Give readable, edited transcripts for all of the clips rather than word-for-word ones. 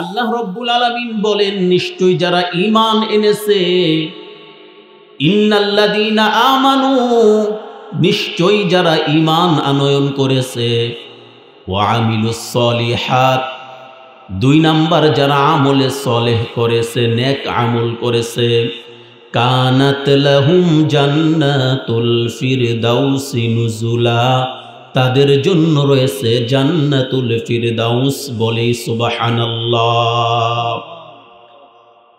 আল্লাহ রব্বুল আলামিন বলেন, নিশ্চয়ই যারা ঈমান এনেছে, ইন্নাল্লাযীনা আমানু, নিশ্চয়ই যারা ঈমান আনয়ন করেছে, ওয়া আমিলুস সলিহাত, 2 নাম্বার যারা আমলে সলেহ করেছে, নেক আমল করেছে, কানাত লাহুম জান্নাতুল ফিরদাউসি নুজুলা, তাদের জন্য রয়েছে জান্নাতুল ফিরদাউস। বলি সুবহানাল্লাহ।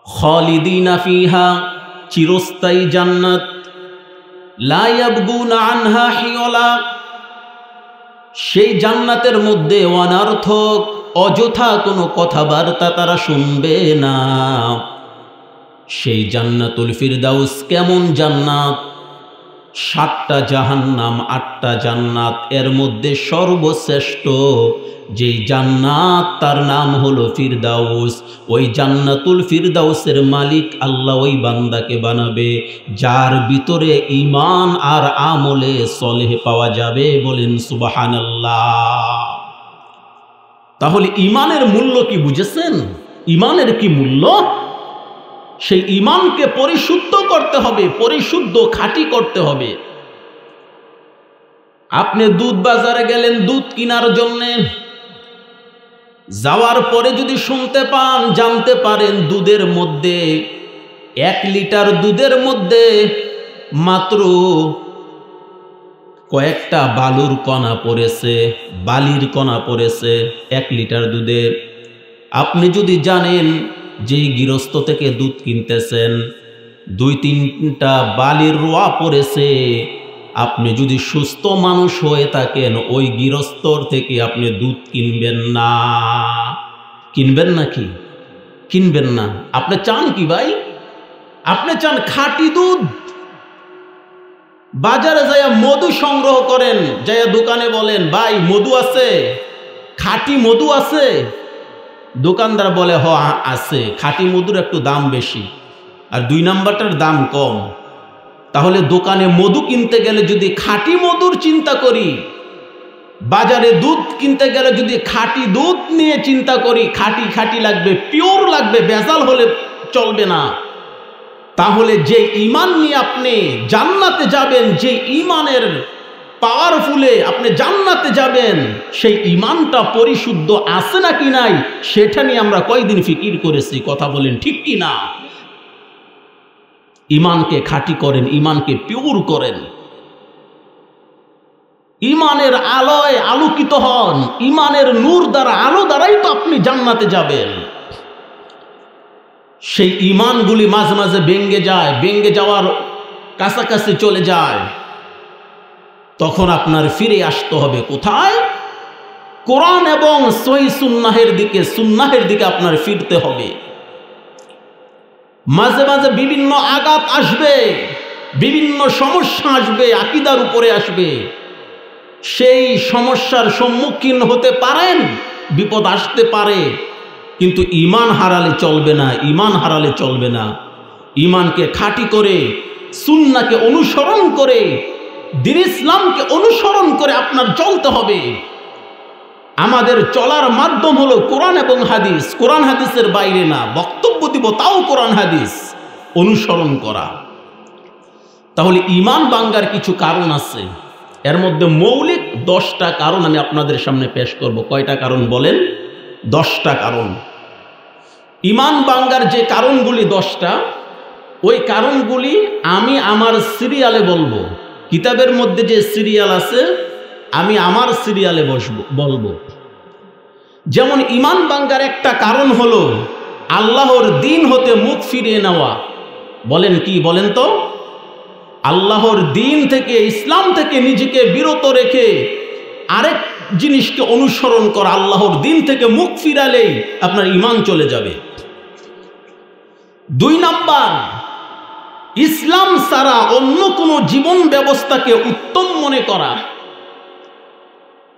খালিদিনা ফিহা, চিরস্থায়ী জান্নাত। লা ইয়াবগুনা আনহা হিওলা, সেই জান্নাতের মধ্যে অনর্থক অযথা কোনো কথাবার্তা তারা শুনবে না। সেই জান্নাতুল ফিরদাউস কেমন জান্নাত? 7টা জাহান্নাম, 8টা জান্নাত, এর মধ্যে সর্বশ্রেষ্ঠ যেই জান্নাত তার নাম হলো ফিরদাউস। ওই জান্নাতুল ফিরদাউসের মালিক আল্লাহ ওই বান্দাকে বানাবে যার ভিতরে ঈমান আর আমলে সলেহ পাওয়া যাবে। বলেন সুবহানাল্লাহ। তাহলে ঈমানের মূল্য কি বুঝেছেন? ঈমানের কি মূল্য? সেই ঈমানকে পরিশুদ্ধ করতে হবে, পরিশুদ্ধ খাঁটি করতে হবে। আপনি দুধ বাজারে গেলেন দুধ কেনার জন্য, যাওয়ার পরে যদি শুনতে পান, জানতে পারেন দুধের মধ্যে 1 লিটার দুধের মধ্যে মাত্র কয়েকটা বালুর কণা পড়েছে, বালির কণা পড়েছে 1 লিটার দুধে। আপনি যদি জানেন যেই গৃহস্থ থেকে দুধ কিনতেছেন 2-3টা বালির রোয়া পড়েছে, আপনি যদি সুস্থ মানুষ হয়ে থাকেন ওই গৃহস্থর থেকে আপনি দুধ কিনবেন না। কিনবেন নাকি? কিনবেন না। আপনি চান কি ভাই? আপনি চান খাঁটি দুধ। বাজারে যাইয়া মধু সংগ্রহ করেন, যাইয়া দোকানে বলেন, ভাই মধু আছে? খাঁটি মধু আছে? দোকানদার বলে, হ আছে। খাঁটি মধুর একটু দাম বেশি আর 2 নাম্বারটার দাম কম। তাহলে দোকানে মধু কিনতে গেলে যদি খাঁটি মধুর চিন্তা করি, বাজারে দুধ কিনতে গেলে যদি খাঁটি দুধ নিয়ে চিন্তা করি, খাঁটি খাঁটি লাগবে, পিওর লাগবে, ভেজাল হলে চলবে না। তাহলে যে ঈমান নিয়ে আপনি জান্নাতে যাবেন, যে ঈমানের পাওয়ারফুলে আপনি জান্নাতে যাবেন, সেই ঈমানটা পরিশুদ্ধ আছে নাকি নাই সেটা নিয়ে আমরা কয়দিন ফিকির করেছি। কথা বলেন ঠিক কি না? ঈমানকে খাঁটি করেন, ঈমানকে পিওর করেন, ঈমানের আলোয় আলোকিত হন। ঈমানের নূর দ্বারা, আলো দ্বারাই তো আপনি জান্নাতে যাবেন। সেই ঈমানগুলি মাঝে মাঝে ভেঙে যায়, ভেঙে যাওয়ার কাছাকাছি চলে যায়, তখন আপনার ফিরে আসতে হবে কোথায়? কোরআন এবং সহিহ সুন্নাহের দিকে, সুন্নাহের দিকে আপনার ফিরতে হবে। মাঝে মাঝে বিভিন্ন আঘাত আসবে, বিভিন্ন সমস্যা আসবে, আকীদার উপরে আসবে। সেই সমস্যার সম্মুখীন হতে পারেন, বিপদ আসতে পারে, কিন্তু ঈমান হারালে চলবে না, ঈমান হারালে চলবে না। ঈমানকে খাঁটি করে, সুন্নাহকে অনুসরণ করে, দ্বীন ইসলামকে অনুসরণ করে আপনার চলতে হবে। আমাদের চলার মাধ্যম হলো কোরআন এবং হাদিস। কোরআন হাদিসের বাইরে না। বক্তব্য দিব তাও কোরআন হাদিস অনুসরণ করা। তাহলে ঈমান ভাঙ্গার কিছু কারণ আছে, এর মধ্যে মৌলিক 10টা কারণ আমি আপনাদের সামনে পেশ করব। কয়টা কারণ বলেন? 10টা কারণ। ঈমান ভাঙ্গার যে কারণগুলি 10টা, ওই কারণগুলি আমি আমার সিরিয়ালে বলবো। কিতাবের মধ্যে যে সিরিয়াল আছে আমি আমার সিরিয়ালে বলবো। যেমন ঈমান ভাঙ্গার একটা কারণ হলো আল্লাহর দ্বীন হতে মুখ ফিরিয়ে নেওয়া। বলেন কি? বলেন তো। আল্লাহর দ্বীন থেকে, ইসলাম থেকে নিজেকে বিরত রেখে আরেক জিনিসকে অনুসরণ করা। আল্লাহর দ্বীন থেকে মুখ ফিরালেই আপনার ঈমান চলে যাবে। 2 নাম্বার, ইসলাম ছাড়া অন্য কোনো জীবন ব্যবস্থাকে উত্তম মনে করা।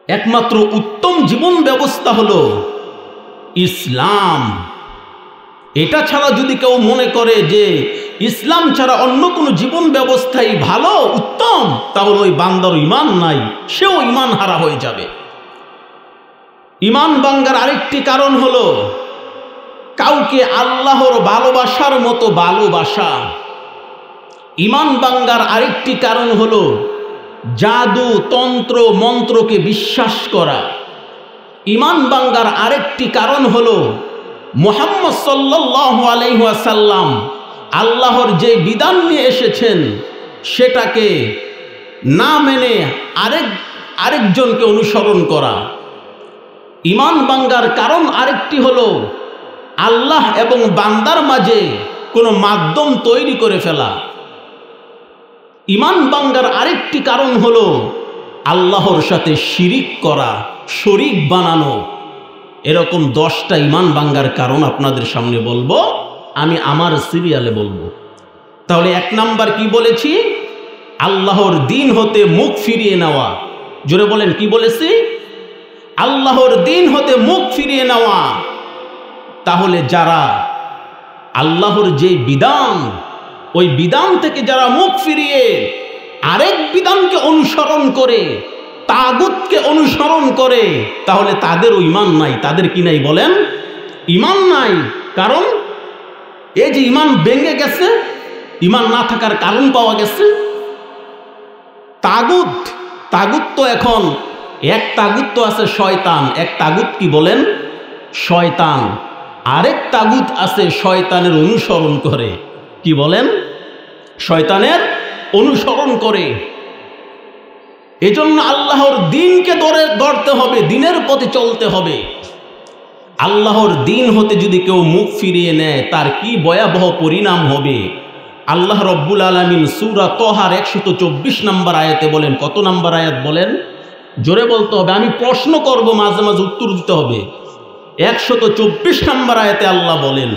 একমাত্র উত্তম জীবন ব্যবস্থা হলো ইসলাম। এটা ছাড়া যদি কেউ মনে করে যে ইসলাম ছাড়া অন্য কোনো জীবন ব্যবস্থাই ভালো, উত্তম, তাহলে ওই বান্দার ঈমান নাই, সেও ঈমান হারা হয়ে যাবে। ঈমান ভাঙ্গার আরেকটি কারণ হলো কাউকে আল্লাহর ভালোবাসার মতো ভালোবাসা। ঈমান ভাঙ্গার আরেকটি কারণ হলো জাদু তন্ত্র মন্ত্রকে বিশ্বাস করা। ঈমান ভাঙ্গার আরেকটি কারণ হলো মুহাম্মদ সাল্লাল্লাহু আলাইহি ওয়াসাল্লাম আল্লাহর যে বিধান নিয়ে এসেছেন সেটাকে না মেনে আরেকজনকে অনুসরণ করা। ঈমান ভাঙ্গার কারণ আরেকটি হলো আল্লাহ এবং বান্দার মাঝে কোনো মাধ্যম তৈরি করে ফেলা। ঈমান ভাঙ্গার আরেকটি কারণ হলো আল্লাহর সাথে শিরিক করা, শরীক বানানো। এরকম 10টা ঈমান ভাঙ্গার কারণ আপনাদের সামনে বলবো, আমি আমার সিরিয়ালে বলবো। তাহলে 1 নাম্বার কি বলেছি? আল্লাহর দিন হতে মুখ ফিরিয়ে নেওয়া। জোরে বলেন, কি বলেছি? আল্লাহর দিন হতে মুখ ফিরিয়ে নেওয়া। তাহলে যারা আল্লাহর যে বিধান, ওই বিধান থেকে যারা মুখ ফিরিয়ে আরেক বিধানকে অনুসরণ করে, তাগুতকে অনুসরণ করে, তাহলে তাদেরও ঈমান নাই। তাদের কি নাই বলেন? ঈমান নাই। কারণ এই যে ঈমান ভেঙে গেছে, ঈমান না থাকার কারণ পাওয়া গেছে। তাগুত, তাগুত তো এখন এক তাগুত তো আছে শয়তান। এক তাগুত কি বলেন? শয়তান। আরেক তাগুত আছে শয়তানের অনুসরণ করে। কি বলেন? শয়তানের অনুসরণ করে। এজন্য আল্লাহর দিনকে ধরতে হবে, দিনের পথে চলতে হবে। আল্লাহর দিন হতে যদি কেউ মুখ ফিরিয়ে নেয় তার কি ভয়াবহ পরিণাম হবে। আল্লাহ রব্বুল আলামিন সূরা তহার 124 নম্বর আয়াতে বলেন। কত নম্বর আয়াত বলেন? জোরে বলতে হবে, আমি প্রশ্ন করব, মাঝে মাঝে উত্তর দিতে হবে। 124 নম্বর আয়াতে আল্লাহ বলেন,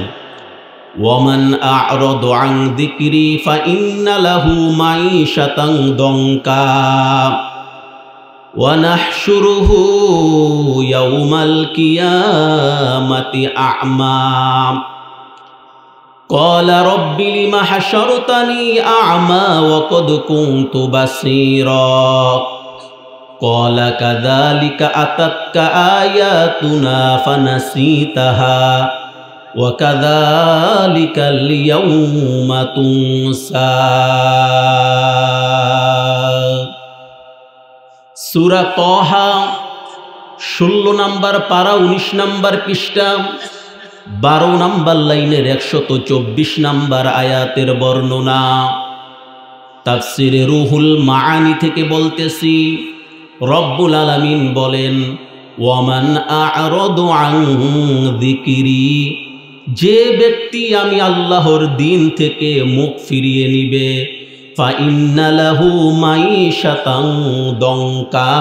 ওয়ামান আ'রাদু আন যিকরি ফাইন্না লাহু মাঈশাতান দঙ্কা ওয়া নাহশুরুহু ইয়াওমাল কিয়ামাতি আ'মা ক্বালা রাব্বি লিমা হাশারতানি আ'মা ওয়া ক্বাদ কুনতু বাসীরা ক্বালা কাযালিকা আতাতকা আয়াতুনা ফানাসিতাহা ওয়া কাযালিকাল ইয়াওমা তুনসা। সূরা তহা 16 নম্বর পারা 19 নম্বর পৃষ্ঠা 12 নম্বর লাইনের 124 নম্বর আয়াতের বর্ণনা। তাফসিরে রুহুল মাআনি থেকে বলতেছি, রব্বুল আলামিন বলেন, ওয়ামান আ'রাদু আন যিকরি, যে ব্যক্তি আমি আল্লাহর দিন থেকে মুখ ফিরিয়ে নিবে, ফাইন্না লাহু মাঈশাতান দঙ্কা,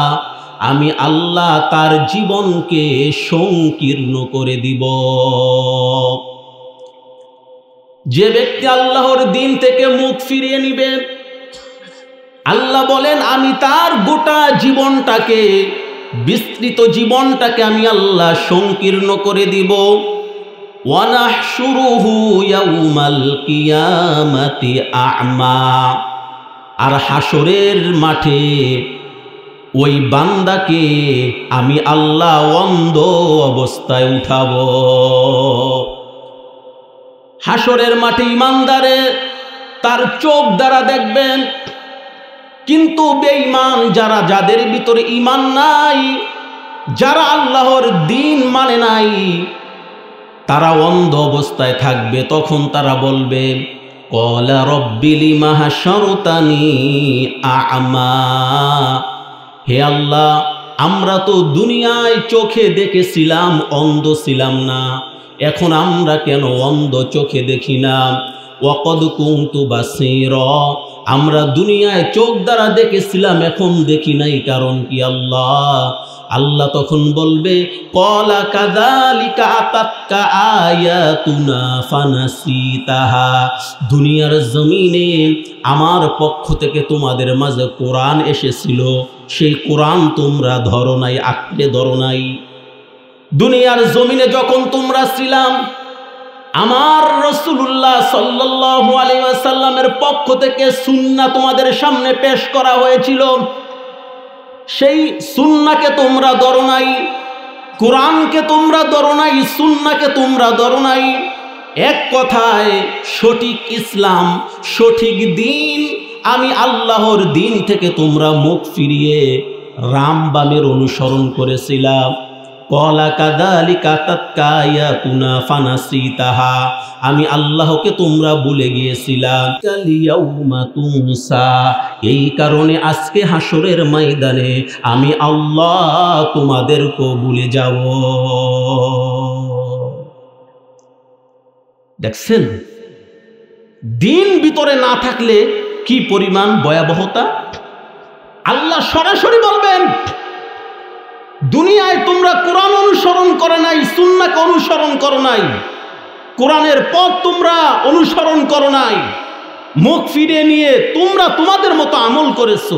আমি আল্লাহ তার জীবনকে সংকীর্ণ করে দিব। যে ব্যক্তি আল্লাহর দিন থেকে মুখ ফিরিয়ে নিবে, আল্লাহ বলেন আমি তার গোটা জীবনটাকে, বিস্তৃত জীবনটাকে আমি আল্লাহ সংকীর্ণ করে দিব। ওয়া নাহশুরুহু ইয়াউমাল কিয়ামাতি আ'মা, আর হাসরের মাঠে ওই বান্দাকে আমি আল্লাহ অন্ধ অবস্থায় উঠাবো। হাসরের মাঠে ইমানদারে তার চোখ দ্বারা দেখবেন, কিন্তু বেঈমান যারা, যাদের ভিতরে ঈমান নাই, যারা আল্লাহর দিন মানে নাই, তারা অন্ধ অবস্থায় থাকবে। তখন তারা বলবে, ক্বালা রাব্বি লিমা হাশারতানি আ'মা, হে আল্লাহ, আমরা তো দুনিয়ায় চোখে দেখেছিলাম, অন্ধ ছিলাম না, এখন আমরা কেন অন্ধ চোখে দেখি না? ওয়া ক্বাদ কুনতু বাসীরা, আমরা দুনিয়ায় চোখ দ্বারা দেখেছিলাম, এখন দেখি নাই, কারণ কি আল্লাহ? আল্লাহ তখন বলবে, ক্বালা কাযালিকা আতাতকা আয়াতুনা ফানাসিতাহা, দুনিয়ার জমিনে আমার পক্ষ থেকে তোমাদের মাঝে কোরআন এসেছিল, সেই কোরআন তোমরা ধরো নাই, আঁকড়ে ধরো নাই। দুনিয়ার জমিনে যখন তোমরা ছিলাম, আমার রাসূলুল্লাহ সাল্লাল্লাহু আলাইহি ওয়াসাল্লামের পক্ষ থেকে সুন্নাহ তোমাদের সামনে পেশ করা হয়েছিল, সেই সুন্নাহকে তোমরা ধরো নাই। কোরআনকে তোমরা ধরো নাই, সুন্নাহকে তোমরা ধরো নাই। এক কথায় সঠিক ইসলাম, সঠিক দিন, আমি আল্লাহর দিন থেকে তোমরা মুখ ফিরিয়ে রামবামের অনুসরণ করেছিলাম। কলা কাযালিকা তাতকা আয়াতুনা ফানাসিতাহা, আমি আল্লাহকে তোমরা ভুলে গিয়েছিলাম। কালিয়াউমা তুনসা, এই কারণে আজকে হাসরের ময়দানে আমি আল্লাহ তোমাদেরকে ভুলে যাব। দেখছেন, দিন ভিতরে না থাকলে কি পরিমাণ ভয়াবহতা। আল্লাহ সরাসরি বলবেন, দুনিয়ায় তোমরা কোরআন অনুসরণ করো নাই, সুন্নাহকে অনুসরণ করো নাই, কোরআনের পথ তোমরা অনুসরণ করো নাই, মুখ ফিরিয়ে নিয়ে তোমরা তোমাদের মতো আমল করেছো,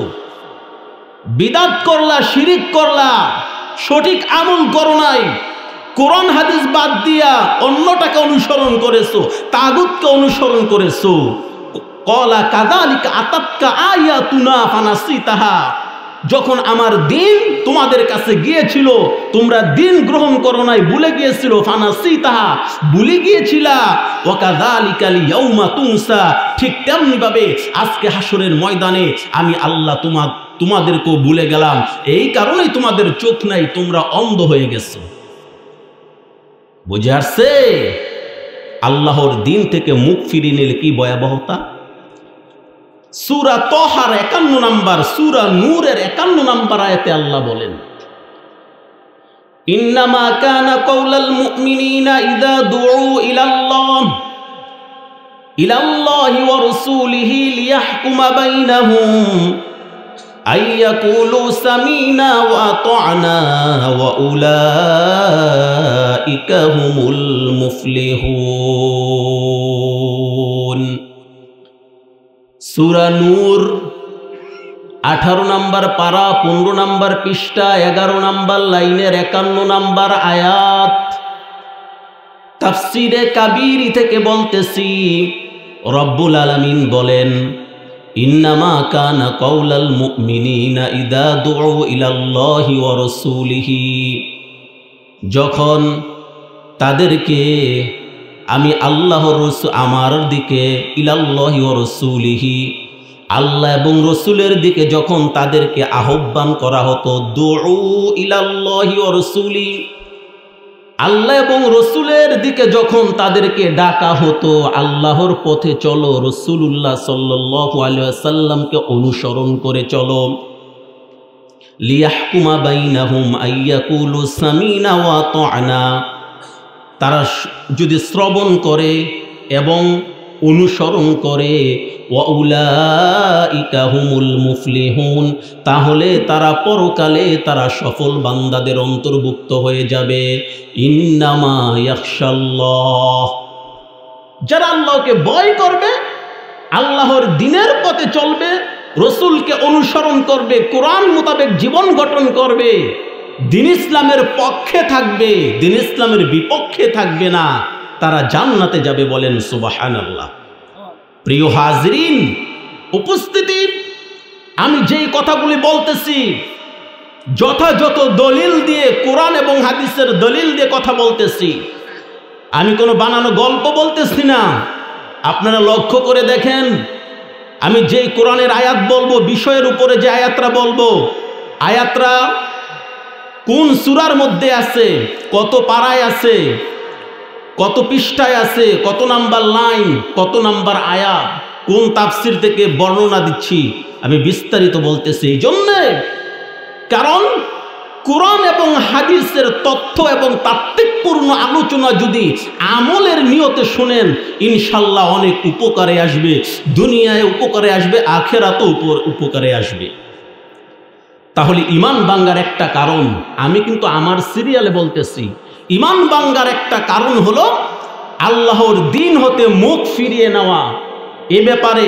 বিদআত করলা, শিরিক করলা, সঠিক আমল করো নাই, কোরআন হাদিস বাদ দিয়া অন্যটাকে অনুসরণ করেছো, তাগুতকে অনুসরণ করেছো। কলা কাযালিকা আতাতকা আয়াতুনা ফানাসিতাহা, যখন আমার দিন তোমাদের কাছে গিয়েছিল তোমরা দিন গ্রহণ করো নাই, ভুলে গিয়েছিল। ফানাসিতাহা, ভুলে গিয়েছিলা। ওয়া কাযালিকাল ইয়াউমা তুনসা, ঠিক তেমনি ভাবে আজকে হাসরের ময়দানে আমি আল্লাহ তোমাদেরকেও ভুলে গেলাম। এই কারণেই তোমাদের চোখ নাই, তোমরা অন্ধ হয়ে গেছো। বুঝে আসছে? আল্লাহর দিন থেকে মুখ ফিরিয়ে নিলে কি ভয়াবহতা। সূরা তাহার 51 নম্বর, সূরা নূরের 51 নম্বর আয়াতে আল্লাহ বলেন, ইন্নামা কানা কাওলাল মুমিনিনা ইযা দুউ ইলাল্লাহি ওয়া রাসূলিহি লিয়াহকুমা বাইনাহুম আইয়াকুলু সামিনা ওয়া আতা'না ওয়া উলাইকা হুমুল মুফলিহুন। সূরা নূর 18 নম্বর পারা, 15 নম্বর পৃষ্ঠা, 11 নম্বর লাইনের 51 নম্বর আয়াত। তাফসীরে কাবীরি থেকে বলতেছি, রব্বুল আলামিন বলেন, ইন্নামা কানা কাওলাল মুমিনিনা ইযা দুউ ইলাল্লাহি ওয়া রাসূলিহি, যখন তাদেরকে আমি আল্লাহর রাসূল, আমার দিকে, ইলাল্লাহি ওয়া রাসূলিহি, আল্লাহ এবং রসুলের দিকে যখন তাদেরকে আহ্বান করা হতো, দুউ ইলাল্লাহি ওয়া রাসূলি, আল্লাহ এবং রসুলের দিকে যখন তাদেরকে ডাকা হতো, আল্লাহর পথে চলো, রাসূলুল্লাহ সাল্লাল্লাহু আলাইহি ওয়াসাল্লামকে অনুসরণ করে চলো। লিয়াহকুমা বাইনাহুম আইয়াকুলু সামিনা ওয়া আতা'না, তারা যদি শ্রবণ করে এবং অনুসরণ করে, ওয়া উলাইকা হুমুল মুফলিহুন, তাহলে তারা পরকালে তারা সফল বান্দাদের অন্তর্ভুক্ত হয়ে যাবে। ইন্নামা ইয়াখশাল্লাহ, যারা আল্লাহকে ভয় করবে, আল্লাহর দিনের পথে চলবে, রসুলকে অনুসরণ করবে, কোরআন মোতাবেক জীবন গঠন করবে, দিন ইসলামের পক্ষে থাকবে, দিন ইসলামের বিপক্ষে থাকবে না, তারা জান্নাতে যাবে। বলেন সুবহানাল্লাহ। প্রিয় হাজরিন, উপস্থিতি, আমি যেই কথাগুলি বলতেছি যথাযথ দলিল দিয়ে, কোরআন এবং হাদিসের দলিল দিয়ে কথা বলতেছি, আমি কোনো বানানো গল্প বলতেছি না। আপনারা লক্ষ্য করে দেখেন, আমি যেই কোরআনের আয়াত বলবো, বিষয়ের উপরে যে আয়াতরা বলবো, আয়াতরা কোন সূরার মধ্যে আছে, কত পারায় আছে, কত পৃষ্ঠায় আছে, কত নাম্বার লাইন, কত নাম্বার আয়াত, কোন তাফসির থেকে বর্ণনা দিচ্ছি, আমি বিস্তারিত বলতেছি এই জন্যে, কারণ কোরআন এবং হাদিসের তথ্য এবং তাত্ত্বিকপূর্ণ আলোচনা যদি আমলের নিয়তে শোনেন, ইনশাল্লাহ অনেক উপকারে আসবে, দুনিয়ায় উপকারে আসবে, আখেরাতেও উপকারে আসবে। তাহলে ইমান ভাঙ্গার একটা কারণ, আমি কিন্তু আমার সিরিয়ালে বলতেছি, ইমান ভাঙ্গার একটা কারণ হলো আল্লাহর দিন হতে মুখ ফিরিয়ে নেওয়া। এ ব্যাপারে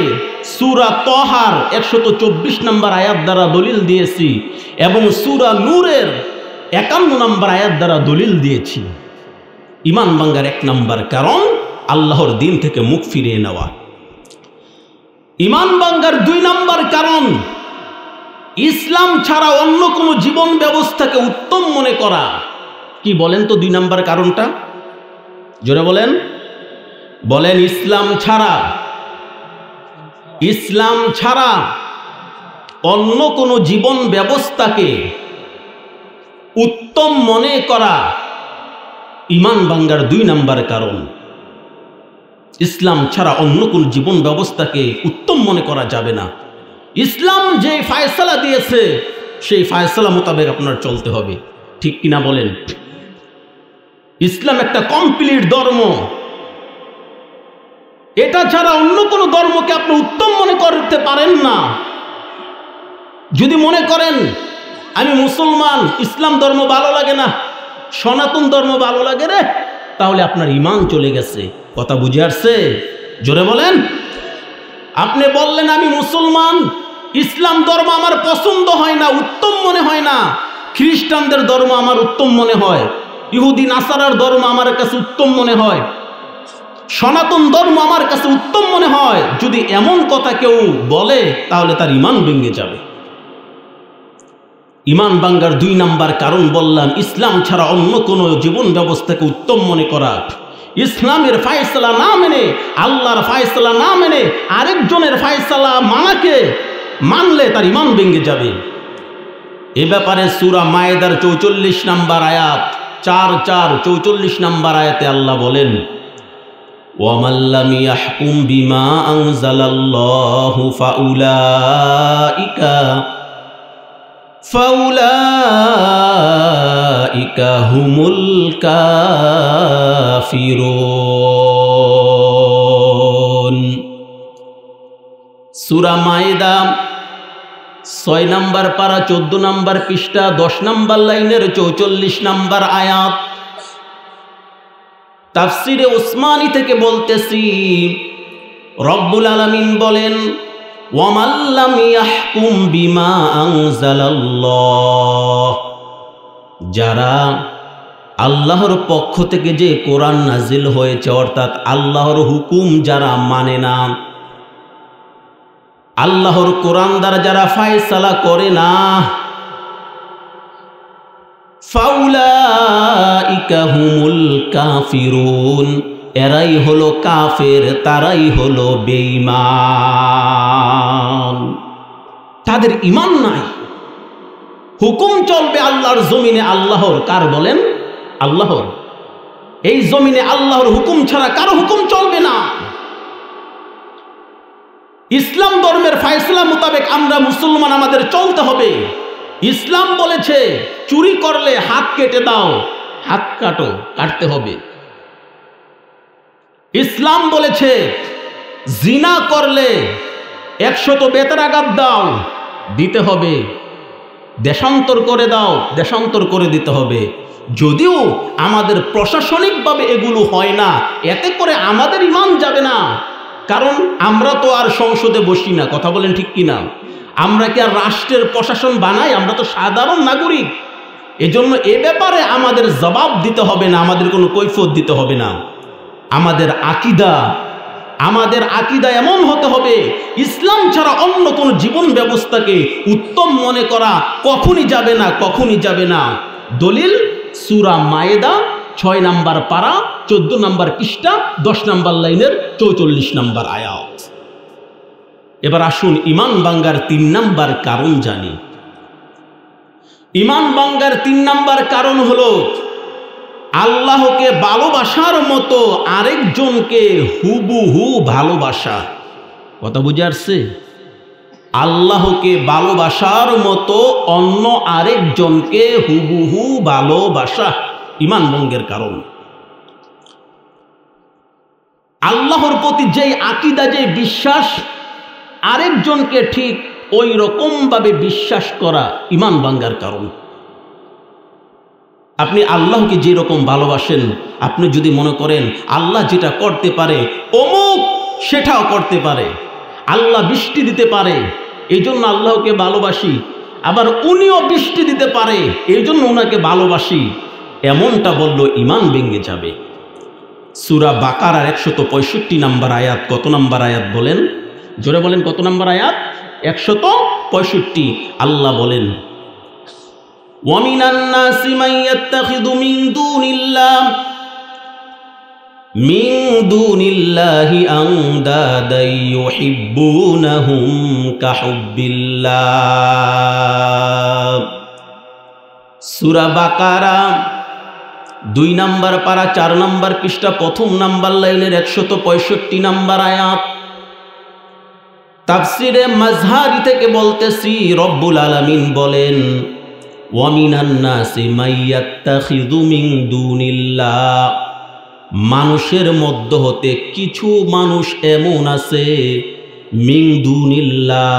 সূরা তাহার 124 নম্বর আয়াত দ্বারা দলিল দিয়েছি এবং সূরা নূরের 51 নম্বর আয়াত দ্বারা দলিল দিয়েছি। ইমান ভাঙ্গার 1 নম্বর কারণ আল্লাহর দিন থেকে মুখ ফিরিয়ে নেওয়া। ইমান ভাঙ্গার 2 নম্বর কারণ ইসলাম ছাড়া অন্য কোনো জীবন ব্যবস্থাকে উত্তম মনে করা। কি বলেন তো 2 নাম্বার কারণটা? জোরে বলেন। বলেন ইসলাম ছাড়া অন্য কোনো জীবন ব্যবস্থাকে উত্তম মনে করা ঈমান ভাঙ্গার 2 নাম্বার কারণ। ইসলাম ছাড়া অন্য কোন জীবন ব্যবস্থাকে উত্তম মনে করা যাবে না। ইসলাম যে ফায়সালা দিয়েছে সেই ফায়সালা মোতাবেক আপনার চলতে হবে, ঠিক কিনা বলেন? ইসলাম একটা কমপ্লিট ধর্ম, এটা ছাড়া অন্য কোনো ধর্মকে আপনি উত্তম মনে করতে পারেন না। যদি মনে করেন আমি মুসলমান, ইসলাম ধর্ম ভালো লাগে না, সনাতন ধর্ম ভালো লাগে রে, তাহলে আপনার ঈমান চলে গেছে। কথা বুঝে আসছে? জোরে বলেন। আপনি বললেন আমি মুসলমান, ইসলাম ধর্ম আমার পছন্দ হয় না, উত্তম মনে হয় না, খ্রিস্টানদের ধর্ম আমার উত্তম মনে হয়, ইহুদি নাসারার ধর্ম আমার কাছে উত্তম মনে হয়, সনাতন ধর্ম আমার কাছে উত্তম মনে হয়, যদি এমন কথা কেউ বলে তাহলে তার ঈমান ভেঙে যাবে। ঈমান ভাঙ্গার 2 নাম্বার কারণ বললাম, ইসলাম ছাড়া অন্য কোনো জীবন ব্যবস্থাকে উত্তম মনে করা। ইসলামের ফায়সালা না মেনে, আল্লাহর ফায়সালা না মেনে আরেকজনের ফায়সালা মানলে তার ঈমান ভেঙে যাবে। এ ব্যাপারে সূরা মায়েদার 44 নাম্বার আয়াত 44 নাম্বার আয়াতে আল্লাহ বলেন, ওয়ামান লাম ইয়াহকুম বিমা আনজালাল্লাহু ফাউলাইকা হুমুল কাফিরুন। সূরা মায়েদা 6 নাম্বার পারা 14 নাম্বার পৃষ্ঠা 10 নাম্বার লাইনের 44 নাম্বার আয়াত। তাফসিরে উসমানী থেকে বলতেছি, রব্বুল আলামিন বলেন, ওয়ামান লাম ইয়াহকুম বিমা আনজালাল্লাহ, যারা আল্লাহর পক্ষ থেকে যে কোরআন নাজিল হয়েছে, অর্থাৎ আল্লাহর হুকুম যারা মানে না, আল্লাহর কোরআন দ্বারা যারা ফায়সালা করে না, ফাউলাইকা হুমুল কাফিরুন, এরাই হলো কাফের, তারাই হলো বেঈমান। তাদের ঈমান নাই। হুকুম চলবে আল্লাহর জমিনে, আল্লাহর। কার বলেন? আল্লাহর। এই জমিনে আল্লাহর হুকুম ছাড়া কারো হুকুম চলবে না। ইসলাম ধর্মের ফায়সালা মোতাবেক আমরা মুসলমান, আমাদের চলতে হবে। ইসলাম বলেছে চুরি করলে হাত কেটে দাও, হাত কাটতে হবে। ইসলাম বলেছে জিনা করলে 100 বেতেরাঘাত দাও, দিতে হবে। দেশান্তর করে দাও, দেশান্তর করে দিতে হবে। যদিও আমাদের প্রশাসনিকভাবে এগুলো হয় না, এতে করে আমাদের ঈমান যাবে না। কারণ আমরা তো আর সংসদে বসি না, কথা বলেন ঠিক কিনা? আমরা কি আর রাষ্ট্রের প্রশাসন বানাই? আমরা তো সাধারণ নাগরিক। এজন্য এ ব্যাপারে আমাদের জবাব দিতে হবে না, আমাদের কোনো কৈফিয়ত দিতে হবে না। আমাদের আকিদা এমন হতে হবে, ইসলাম ছাড়া অন্য কোনো জীবন ব্যবস্থাকে উত্তম মনে করা কখনই যাবে না। দলিল সূরা মায়েদা 6 নাম্বার পারা 14 নাম্বার পৃষ্ঠা 10 নাম্বার লাইনের 44 নাম্বার আয়াত। এবার আসুন ঈমান ভাঙ্গার 3 নাম্বার কারণ জানি। ঈমান ভাঙ্গার 3 নাম্বার কারণ হলো আল্লাহকে ভালোবাসার মতো আরেকজনকে হুবহু ভালোবাসা। কথা বুঝে আসছে? আল্লাহকে ভালোবাসার মতো অন্য আরেকজনকে হুবহু ভালোবাসা ঈমান ভঙ্গের কারণ। আল্লাহর প্রতি যেই আকীদা, যে বিশ্বাস, আরেকজনকে ঠিক ওই রকম ভাবে বিশ্বাস করা ঈমান ভাঙ্গার কারণ। আপনি আল্লাহকে যে রকম ভালোবাসেন, আপনি যদি মনে করেন আল্লাহ যেটা করতে পারে অমুক সেটাও করতে পারে, আল্লাহ বৃষ্টি দিতে পারে এই জন্য আল্লাহকে ভালোবাসি, আবার উনিও বৃষ্টি দিতে পারে এই জন্য ওনাকে ভালোবাসি, এমনটা বলল ঈমান ভেঙে যাবে। সূরা বাকারার 165 নাম্বার আয়াত। কত নাম্বার আয়াত বলেন? জোরে বলেন, কত নাম্বার আয়াত? 165। আল্লাহ বলেন, ওয়ামিনান নাসি মান ইয়াত্তাখিযু মিন দুনিল্লাহি আনদাদান ইউহিব্বুনাহুম কাহুব্বিল্লাহ। সূরা বাকারা 2 নম্বর পারা 4 নম্বর পৃষ্ঠা 1 নম্বর লাইনের 165 নম্বর আয়াত। তাফসিরে মাজহারি থেকে বলতেছি, রব্বুল আলামিন বলেন, ওয়ামিনান নাসি মান ইয়াত্তাখিযু মিন দুনিল্লাহ, মানুষের মধ্য হতে কিছু মানুষ এমন আছে, মিন দুনিল্লাহ,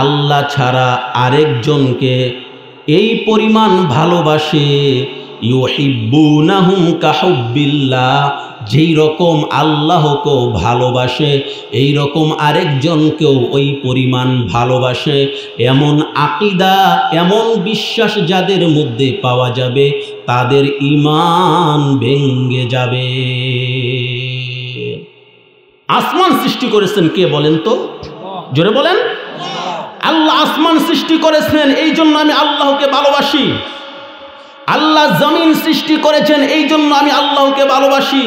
আল্লাহ ছাড়া আরেকজনকে এই পরিমাণ ভালোবাসে, ইউহিব্বুনাহুম কাহুব্বিল্লাহ, যেই রকম আল্লাহকেও ভালোবাসে এই রকম আরেকজনকেও ওই পরিমাণ ভালোবাসে। এমন আকীদা, এমন বিশ্বাস যাদের মধ্যে পাওয়া যাবে তাদের ঈমান ভেঙে যাবে। আসমান সৃষ্টি করেছেন কে বলেন তো? জোরে বলেন। আল্লাহ আসমান সৃষ্টি করেছেন, এই জন্য আমি আল্লাহকে ভালোবাসি। আল্লাহ জমিন সৃষ্টি করেছেন, এই জন্য আমি আল্লাহকে ভালোবাসি।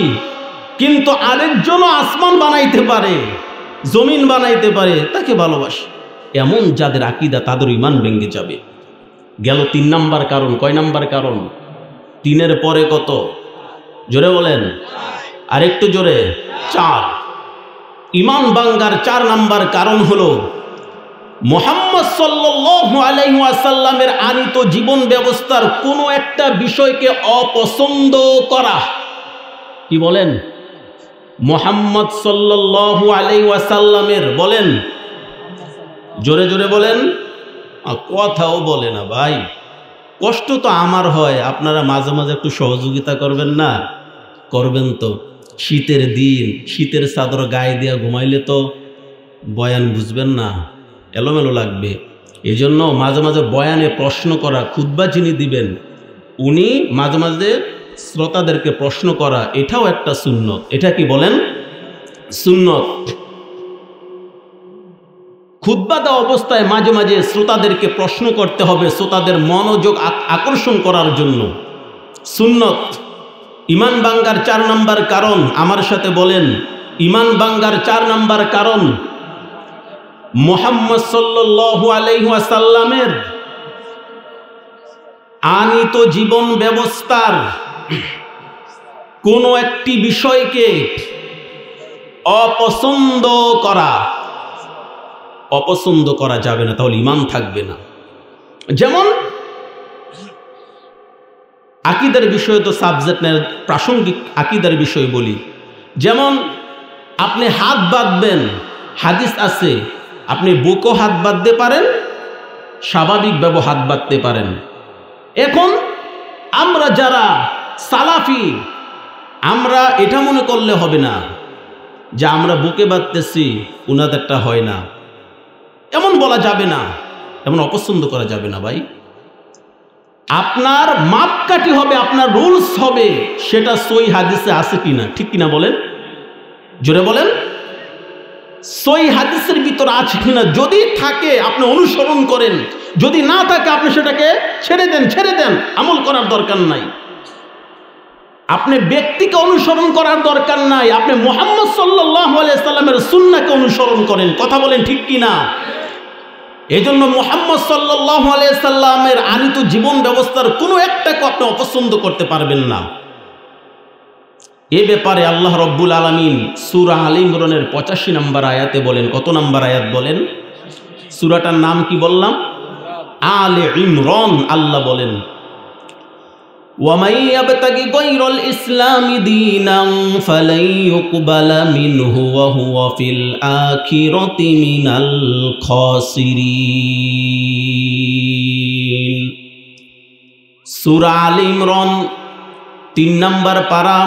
কিন্তু আরেকজনও আসমান বানাইতে পারে, জমিন বানাইতে পারে, তাকে ভালোবাসি। এমন যাদের আকীদা তাদের ঈমান ভেঙে যাবে। গেল 3 নাম্বার কারণ। কয় নাম্বার কারণ? 3-এর পরে কত? জোরে বলেন, আর একটু জোরে। 4। ঈমান ভাঙার 4 নাম্বার কারণ হলো মুহাম্মদ সাল্লাল্লাহু আলাইহি ওয়াসাল্লামের আনিত জীবন ব্যবস্থার কোনো একটা বিষয়কে অপছন্দ করা। কি বলেন? মুহাম্মদ সাল্লাল্লাহু আলাইহি ওয়াসাল্লামের, বলেন জোরে জোরে বলেন। কথাও বলে না ভাই, কষ্ট তো আমার হয়, আপনারা মাঝে মাঝে একটু সহযোগিতা করবেন না? করবেন তো। শীতের দিন শীতের চাদর গায়ে দিয়ে ঘুমাইলে তো বয়ান বুঝবেন না, এলোমেলো লাগবে। এই জন্য মাঝে মাঝে বয়ানে প্রশ্ন করা, খুতবা যিনি দিবেন উনি মাঝে মাঝে শ্রোতাদেরকে প্রশ্ন করা, এটাও একটা সুন্নত। এটা কি বলেন? সুন্নত। খুতবা দেওয়া অবস্থায় মাঝে মাঝে শ্রোতাদেরকে প্রশ্ন করতে হবে, শ্রোতাদের মনোযোগ আকর্ষণ করার জন্য। সুন্নত। ঈমান ভাঙার 4 নাম্বার কারণ, আমার সাথে বলেন, ঈমান ভাঙার 4 নাম্বার কারণ মুহাম্মদ সাল্লাল্লাহু আলাইহি ওয়াসাল্লামের আনিত জীবন ব্যবস্থার কোনো একটি বিষয়কে অপছন্দ করা। অপছন্দ করা যাবে না, তাহলে ঈমান থাকবে না। যেমন আকীদার বিষয় তো সাবজেক্ট নেই, প্রাসঙ্গিক আকীদার বিষয় বলি। যেমন আপনি হাত বাঁধবেন, হাদিস আছে আপনি বুকও হাত বাঁধতে পারেন, স্বাভাবিকভাবে হাত বাঁধতে পারেন। এখন আমরা যারা সালাফি, আমরা এটা মনে করলে হবে না যে আমরা বুকে বাঁধতেছি উনাদেরটা হয় না, এমন বলা যাবে না, এমন অপছন্দ করা যাবে না ভাই। আপনার মাপকাঠি হবে, আপনার রুলস হবে, সেটা সহিহ হাদিসে আছে কিনা, ঠিক কিনা বলেন? জোরে বলেন। সহিহ হাদিসের ভিতর আছে কিনা, যদি থাকে আপনি অনুসরণ করেন, যদি না থাকে আপনি সেটাকে ছেড়ে দেন, আমল করার দরকার নাই। আপনি ব্যক্তিকে অনুসরণ করার দরকার নাই, আপনি মুহাম্মদ সাল্লাল্লাহু আলাইহি সাল্লামের সুন্নাহকে অনুসরণ করেন। কথা বলেন ঠিক কিনা? এই জন্য মুহাম্মদ সাল্লাল্লাহু আলাইহি সাল্লামের আনিত জীবন ব্যবস্থার কোনো একটাকে আপনি অপছন্দ করতে পারবেন না। এ ব্যাপারে আল্লাহ রব্বুল আলামিন সূরা আলে ইমরানের 85 নম্বর আয়াতে বলেন। কত নম্বর আয়াত বলেন? সূরাটার নাম কি বললাম? আলে ইমরান। আল্লাহ বলেন, وَمَن يَبْتَغِ غَيْرَ الْإِسْلَامِ دِينًا فَلَن يُقْبَلَ مِنْهُ وَهُوَ فِي الْآخِرَةِ مِنَ الْخَاسِرِينَ। সূরা আলে ইমরান 3 নম্বর পারা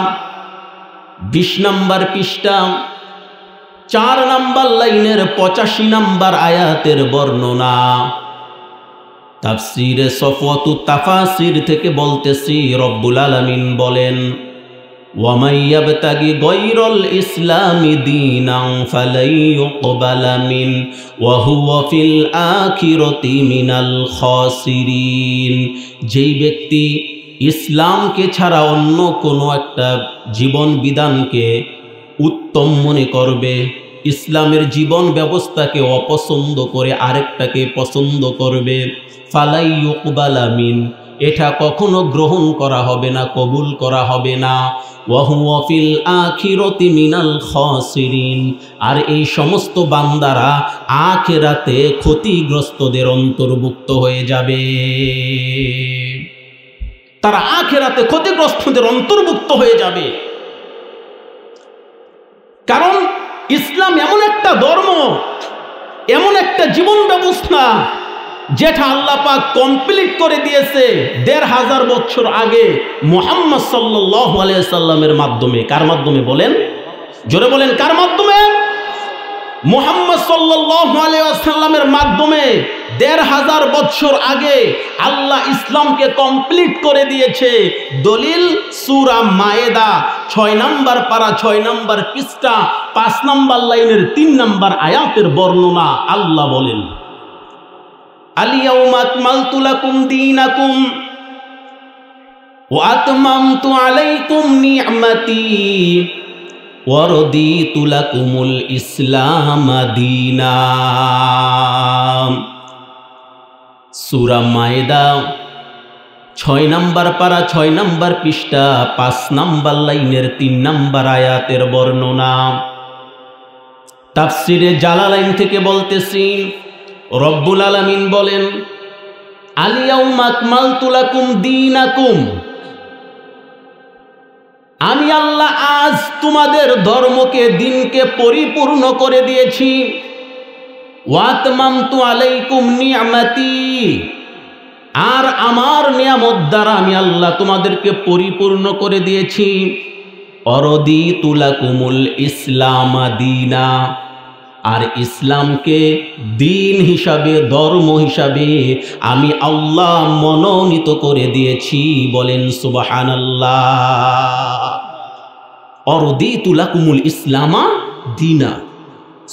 20 নম্বর পৃষ্ঠা 4 নম্বর লাইনের 85 নম্বর আয়াতের বর্ণনা। তাফসীরে সফওয়াতুত তাফাসির থেকে বলতেছি, রব্বুল আলামিন বলেন, ومن يبتغي غير الإسلام دينا فلن يقبل منه وهو في الآخرة من الخاسرين। যেই ব্যক্তি ইসলামকে ছাড়া অন্য কোনো একটা জীবন বিধানকে উত্তম মনে করবে, ইসলামের জীবন ব্যবস্থাকে অপছন্দ করে আরেকটাকে পছন্দ করবে, ফালাই ইউকবালা মিন, এটা কখনো গ্রহণ করা হবে না, কবুল করা হবে না। ওয়াহুয়া ফিল আখিরাতি মিনাল খাসিরিন, আর এই সমস্ত বান্দারা আখিরাতে ক্ষতিগ্রস্তদের অন্তর্ভুক্ত হয়ে যাবে। তারা আখিরাতে ক্ষতিগ্রস্তদের অন্তর্ভুক্ত হয়ে যাবে। কারণ ইসলাম এমন একটা ধর্ম, এমন একটা জীবন ব্যবস্থা যেটা আল্লাহ পাক কমপ্লিট করে দিয়েছে ১৫০০ বছর আগে মুহাম্মদ সাল্লাল্লাহু আলাইহি সাল্লামের মাধ্যমে। কার মাধ্যমে বলেন? জোরে বলেন, কার মাধ্যমে? মুহাম্মদ সাল্লাল্লাহু আলাইহি ওয়াসাল্লামের মাধ্যমে ১৫০০ বছর আগে আল্লাহ ইসলামকে কমপ্লিট করে দিয়েছে। দলিল সূরা মায়েদা ৬ নম্বর পারা ৬ নম্বর পৃষ্ঠা ৫ নম্বর লাইনের ৩ নম্বর আয়াতের বর্ণনা। আল্লাহ বলেন, আল-ইয়াউমা আকমালতু লাকুম দীনাকুম ওয়া আতমামতু আলাইকুম নি'মাতি ওয়া রাদিতু লাকুমুল ইসলাম দীনা। সূরা মায়েদা ৬ নম্বর পারা ৬ নম্বর পৃষ্ঠা ৫ নম্বর লাইনের ৩ নম্বর আয়াতের বর্ণনা। তাফসিরে জালালাইন থেকে বলতেছি, রব্বুল আলামিন বলেন, আল-ইয়াউমা আকমালতু লাকুম দীনাকুম, আমি আল্লাহ আজ তোমাদের ধর্মকে, দিনকে পরিপূর্ণ করে দিয়েছি। ওয়া আতমামতু আলাইকুম নি'মাতি, আর আমার নিয়ামত দ্বারা আমি আল্লাহ তোমাদেরকে পরিপূর্ণ করে দিয়েছি। অরদিতু লাকুমুল ইসলাম দীনা, আর ইসলামকে দিন হিসাবে, ধর্ম হিসাবে আমি আল্লাহ মনোনীত করে দিয়েছি। বলেন সুবহানাল্লাহ। অরদিতু লাকুমুল ইসলামা দীনা,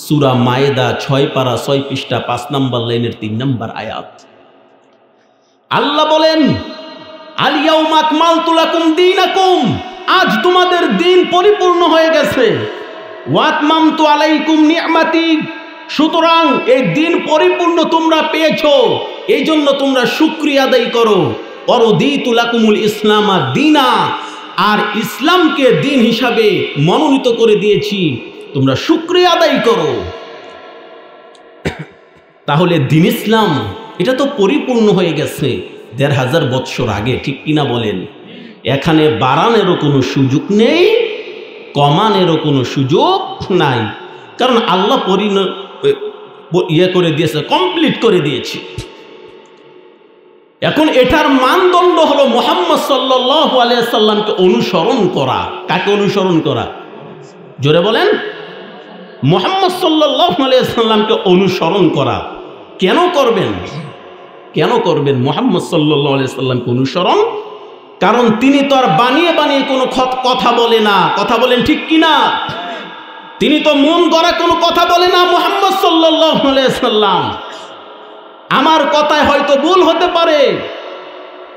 সূরা মায়েদা ৬ পারা ৬ পৃষ্ঠা ৫ নম্বর লাইনের ৩ নম্বর আয়াত। আল্লাহ বলেন, আল-ইয়াউমা আকমালতু লাকুম দীনাকুম, আজ তোমাদের দিন পরিপূর্ণ হয়ে গেছে। ওয়া আতমামতু আলাইকুম নি'মাতি, সুতরাং এই দিন পরিপূর্ণ তোমরা পেয়েছো, এই জন্য তোমরা শুকরিয়া আদায় করো। ওয়ারদিতু লাকুমুল ইসলামা দীনা, আর ইসলামকে দিন হিসাবে মনোনীত করে দিয়েছি, তোমরা শুকরিয়া আদায় করো। তাহলে দিন ইসলাম এটা তো পরিপূর্ণ হয়ে গেছে ১৫০০ বছর আগে, ঠিক কিনা বলেন? এখানে বাড়ানোরও কোনো সুযোগ নেই, কমানোরও কোনো সুযোগ নাই, কারণ আল্লাহ করে দিয়েছে, কমপ্লিট করে দিয়েছে। এখন এটার মানদণ্ড হলো মুহাম্মদ সাল্লাল্লাহু আলাইহি সাল্লামকে অনুসরণ করা। কাকে অনুসরণ করা? জোরে বলেন, মুহাম্মদ সাল্লাল্লাহু আলাইহি সাল্লামকে অনুসরণ করা। কেন করবেন? কেন করবেন মুহাম্মদ সাল্লাল্লাহু আলাইহি সাল্লামকে অনুসরণ? কারণ তিনি তো আর বানিয়ে বানিয়ে কোনো কথা বলে না। কথা বলেন ঠিক কিনা? তিনি তো মন গড়া কোনো কথা বলে না মুহাম্মদ সাল্লাল্লাহু আলাইহি সাল্লাম। আমার কথায় হয়তো ভুল হতে পারে,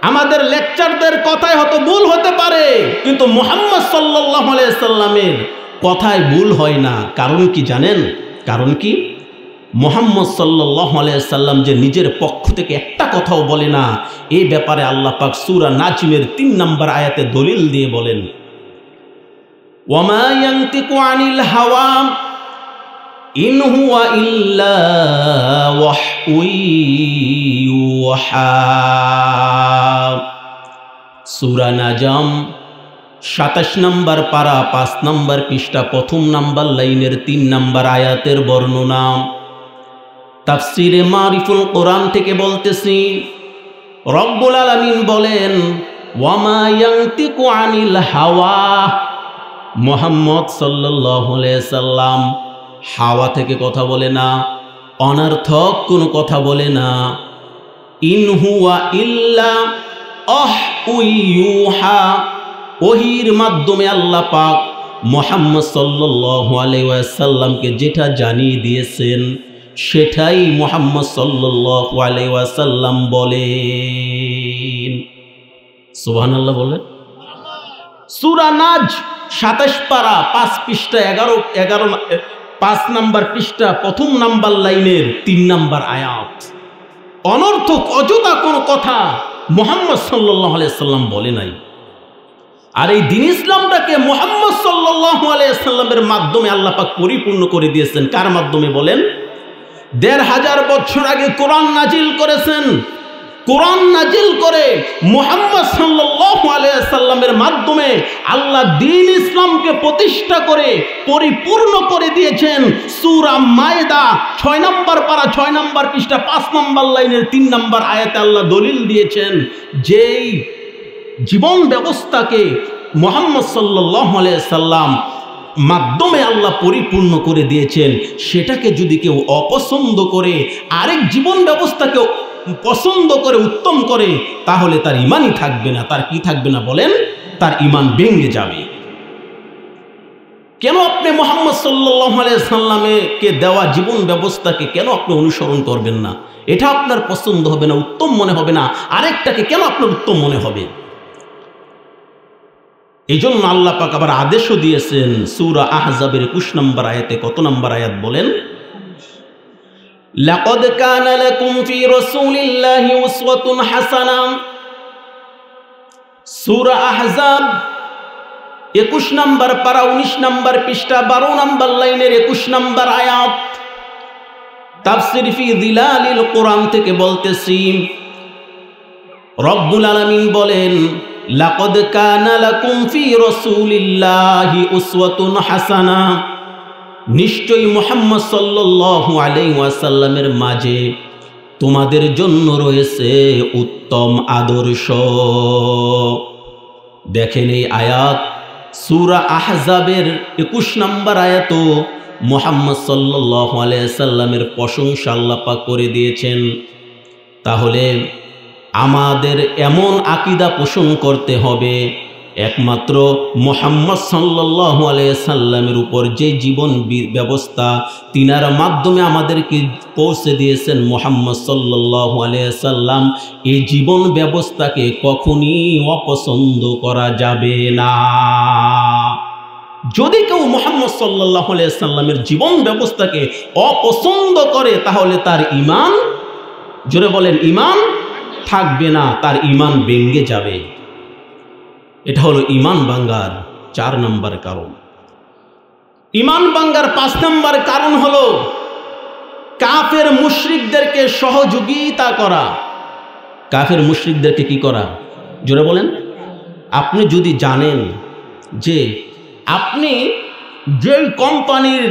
আমাদের লেকচারদের কথায় হয়তো ভুল হতে পারে, কিন্তু মুহাম্মদ সাল্লাল্লাহু আলাইহি সাল্লামের কথায় ভুল হয় না। কারণ কি জানেন? কারণ কি? মুহাম্মদ সাল্লাল্লাহু আলাইহি সাল্লাম যে নিজের পক্ষ থেকে একটা কথাও বলে না, এই ব্যাপারে আল্লাহ পাক সূরা নাজিমের ৩ নম্বর আয়াতে দলিল দিয়ে বলেন, ওয়ামা ইয়ানতিকু আনিল হাওয়া ইন হুয়া ইল্লা ওয়াহয়ুন ইউহা। সূরা নাজম ২৭ নম্বর পারা ৫ নম্বর পৃষ্ঠা ১ম নম্বর লাইনের ৩ নম্বর আয়াতের বর্ণনা। তাফসিরে মারিফুল কোরআন থেকে বলতেছি, রব্বুল আলামিন বলেন, ওয়ামা ইয়ানতিকু আনিল হাওয়া, মুহাম্মদ সাল্লাল্লাহু আলাইহি সাল্লাম হাওয়া থেকে কথা বলে না, অনর্থক কোনো কথা বলে না। ইন হুয়া ইল্লা ওয়াহয়ুন ইউহা, ওহির মাধ্যমে আল্লাহ পাক মুহাম্মদ সাল্লাল্লাহু আলাইহি ওয়াসাল্লামকে যেটা জানিয়ে দিয়েছেন সেটাই মুহাম্মদ সাল্লাল্লাহু আলাইহি ওয়াসাল্লাম বলেন। সুবহানাল্লাহ বলেন। সূরা নাজ 27 পারা 5 পৃষ্ঠা 5 নাম্বার পৃষ্ঠা প্রথম নাম্বার লাইনের 3 নাম্বার আয়াত। অনর্থক অযথা কোনো কথা মুহাম্মদ সাল্লাল্লাহু আলাইহি ওয়াসাল্লাম বলে নাই। আর এই দ্বীন ইসলামটাকে মুহাম্মদ সাল্লাল্লাহু আলাইহি ওয়াসাল্লামের মাধ্যমে আল্লাহ পাক পরিপূর্ণ করে দিয়েছেন। কার মাধ্যমে বলেন? 1500 বছর আগে কোরআন নাজিল করেছেন। কোরআন নাজিল করে মুহাম্মদ সাল্লাল্লাহু আলাইহি ওয়াসাল্লামের মাধ্যমে আল্লাহ দ্বীন ইসলামকে প্রতিষ্ঠা করে পরিপূর্ণ করে দিয়েছেন। সূরা মায়েদা 6 নম্বর পারা 6 নম্বর পৃষ্ঠা 5 নম্বর লাইনের 3 নম্বর আয়াতে আল্লাহ দলিল দিয়েছেন যেই জীবন ব্যবস্থাকে মুহাম্মদ সাল্লাল্লাহু আলাইহি ওয়াসাল্লাম মাধ্যমে আল্লাহ পরিপূর্ণ করে দিয়েছেন, সেটাকে যদি কেউ অপছন্দ করে আরেক জীবন ব্যবস্থাকে পছন্দ করে উত্তম করে তাহলে তার ঈমানই থাকবে না। তার কি থাকবে না বলেন? তার ঈমান ভেঙে যাবে। কেন আপনি মুহাম্মদ সাল্লাল্লাহু আলাইহি ওয়াসাল্লামকে দেওয়া জীবন ব্যবস্থাকে কেন আপনি অনুসরণ করবেন না? এটা আপনার পছন্দ হবে না, উত্তম মনে হবে না। আরেকটাকে কেন আপনার উত্তম মনে হবে? এই জন্য আল্লাহ পাক আবার আদেশও দিয়েছেন সূরা আহজাবের 21 নম্বর আয়াতে। কত নম্বর আয়াত বলেন? লাকাদ কানা লাকুম ফি রাসূলিল্লাহি উসওয়াতুন হাসানা। সূরা আহজাব 21 নম্বর পারা 19 নম্বর পৃষ্ঠা 12 নম্বর লাইনের 21 নম্বর আয়াত। তাফসীর ফি যিলালিল কোরআন থেকে বলতেছি, রব্বুল আলামিন বলেন লাকাদ কানা লাকুম ফি রাসূলিল্লাহি উসওয়াতুন হাসানা। নিশ্চয়ই মুহাম্মদ সাল্লাল্লাহু আলাইহি ওয়াসাল্লামের মাঝে তোমাদের জন্য রয়েছে উত্তম আদর্শ। দেখেন এই আয়াত সূরা আহজাবের 21 নম্বর আয়াত মুহাম্মদ সাল্লাল্লাহু আলাইহি ওয়াসাল্লামের প্রশংসা আল্লাহ পাক করে দিয়েছেন। তাহলে আমাদের এমন আকীদা পোষণ করতে হবে একমাত্র মুহাম্মদ সাল্লাল্লাহু আলাইহি সাল্লামের উপর যে জীবন ব্যবস্থা তিনার মাধ্যমে আমাদেরকে পৌঁছে দিয়েছেন মুহাম্মদ সাল্লাল্লাহু আলাইহি সাল্লাম, এই জীবন ব্যবস্থাকে কখনই অপছন্দ করা যাবে না। যদি কেউ মুহাম্মদ সাল্লাল্লাহু আলাইহি সাল্লামের জীবন ব্যবস্থাকে অপছন্দ করে তাহলে তার ঈমান, জোরে বলেন, ঈমান থাকবে না, তার ঈমান ভেঙে যাবে। এটা হলো ঈমান ভাঙ্গার 4 নম্বর কারণ। ঈমান ভাঙ্গার 5 নম্বর কারণ হলো কাফের মুশরিকদেরকে সহযোগিতা করা। কাফের মুশরিকদেরকে কি করা? জোরে বলেন। আপনি যদি জানেন যে আপনি যে কোম্পানির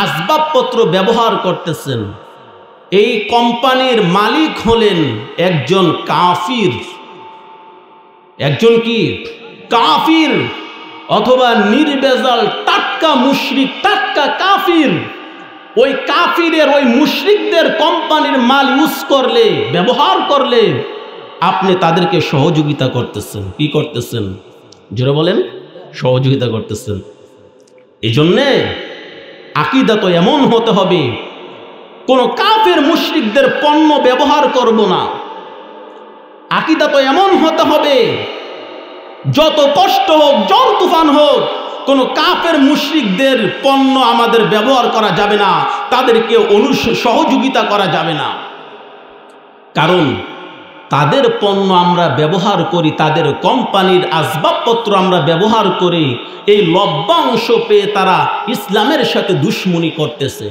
আসবাবপত্র ব্যবহার করতেছেন এই কোম্পানির মালিক হলেন একজন কাফির, একজন কি কাফির অথবা নির্বেজাল টাটকা মুশরিক, টাটকা কাফির, ওই কাফিরের ওই মুশরিকদের কোম্পানির মাল ইউজ করলে, ব্যবহার করলে আপনি তাদেরকে সহযোগিতা করতেছেন। কি করতেছেন? জোরে বলেন, সহযোগিতা করতেছেন। এই জন্যে আকীদা তো এমন হতে হবে কোন কাফের মুশরিকদের পণ্য ব্যবহার করব না। আকীদা তো এমন হতে হবে যত কষ্ট হোক, ঝড় তুফান হোক, কোন কাফের মুশরিকদের পণ্য আমাদের ব্যবহার করা যাবে না, তাদেরকে সহযোগিতা করা যাবে না। কারণ তাদের পণ্য আমরা ব্যবহার করি, তাদের কোম্পানির আসবাবপত্র আমরা ব্যবহার করি, এই লভ্যাংশ পেয়ে তারা ইসলামের সাথে দুশমনি করতেছে,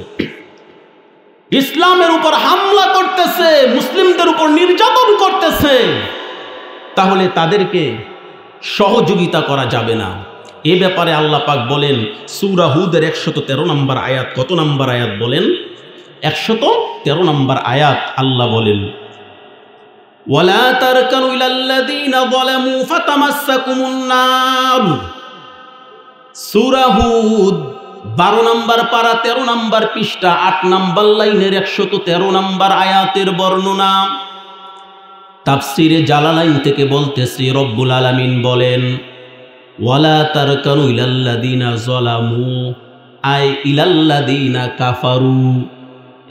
ইসলামের উপর হামলা করতেছে, মুসলিমদের উপর নির্যাতন করতেছে। তাহলে তাদেরকে সহযোগিতা করা যাবে না। এ ব্যাপারে আল্লাহ পাক বলেন সূরা হুদের 113 নম্বর আয়াত। কত নম্বর আয়াত বলেন? 113 নম্বর আয়াত। আল্লাহ বলেন ওয়ালা তারকানু ইলাল্লাযীনা যালামু ফাতামাসসাকুমুন নার। সূরা হুদ 12 নম্বর পারা 13 নম্বর পৃষ্ঠা 8 নম্বর লাইনের 113 নম্বর আয়াতের বর্ণনা। তাফসীরে জালালাইন থেকে বলতেছি রব্বুল আলামিন বলেন ওয়ালা তারকানু ইলাল্লাযিনা যালামু আই ইলাল্লাযিনা কাফারু।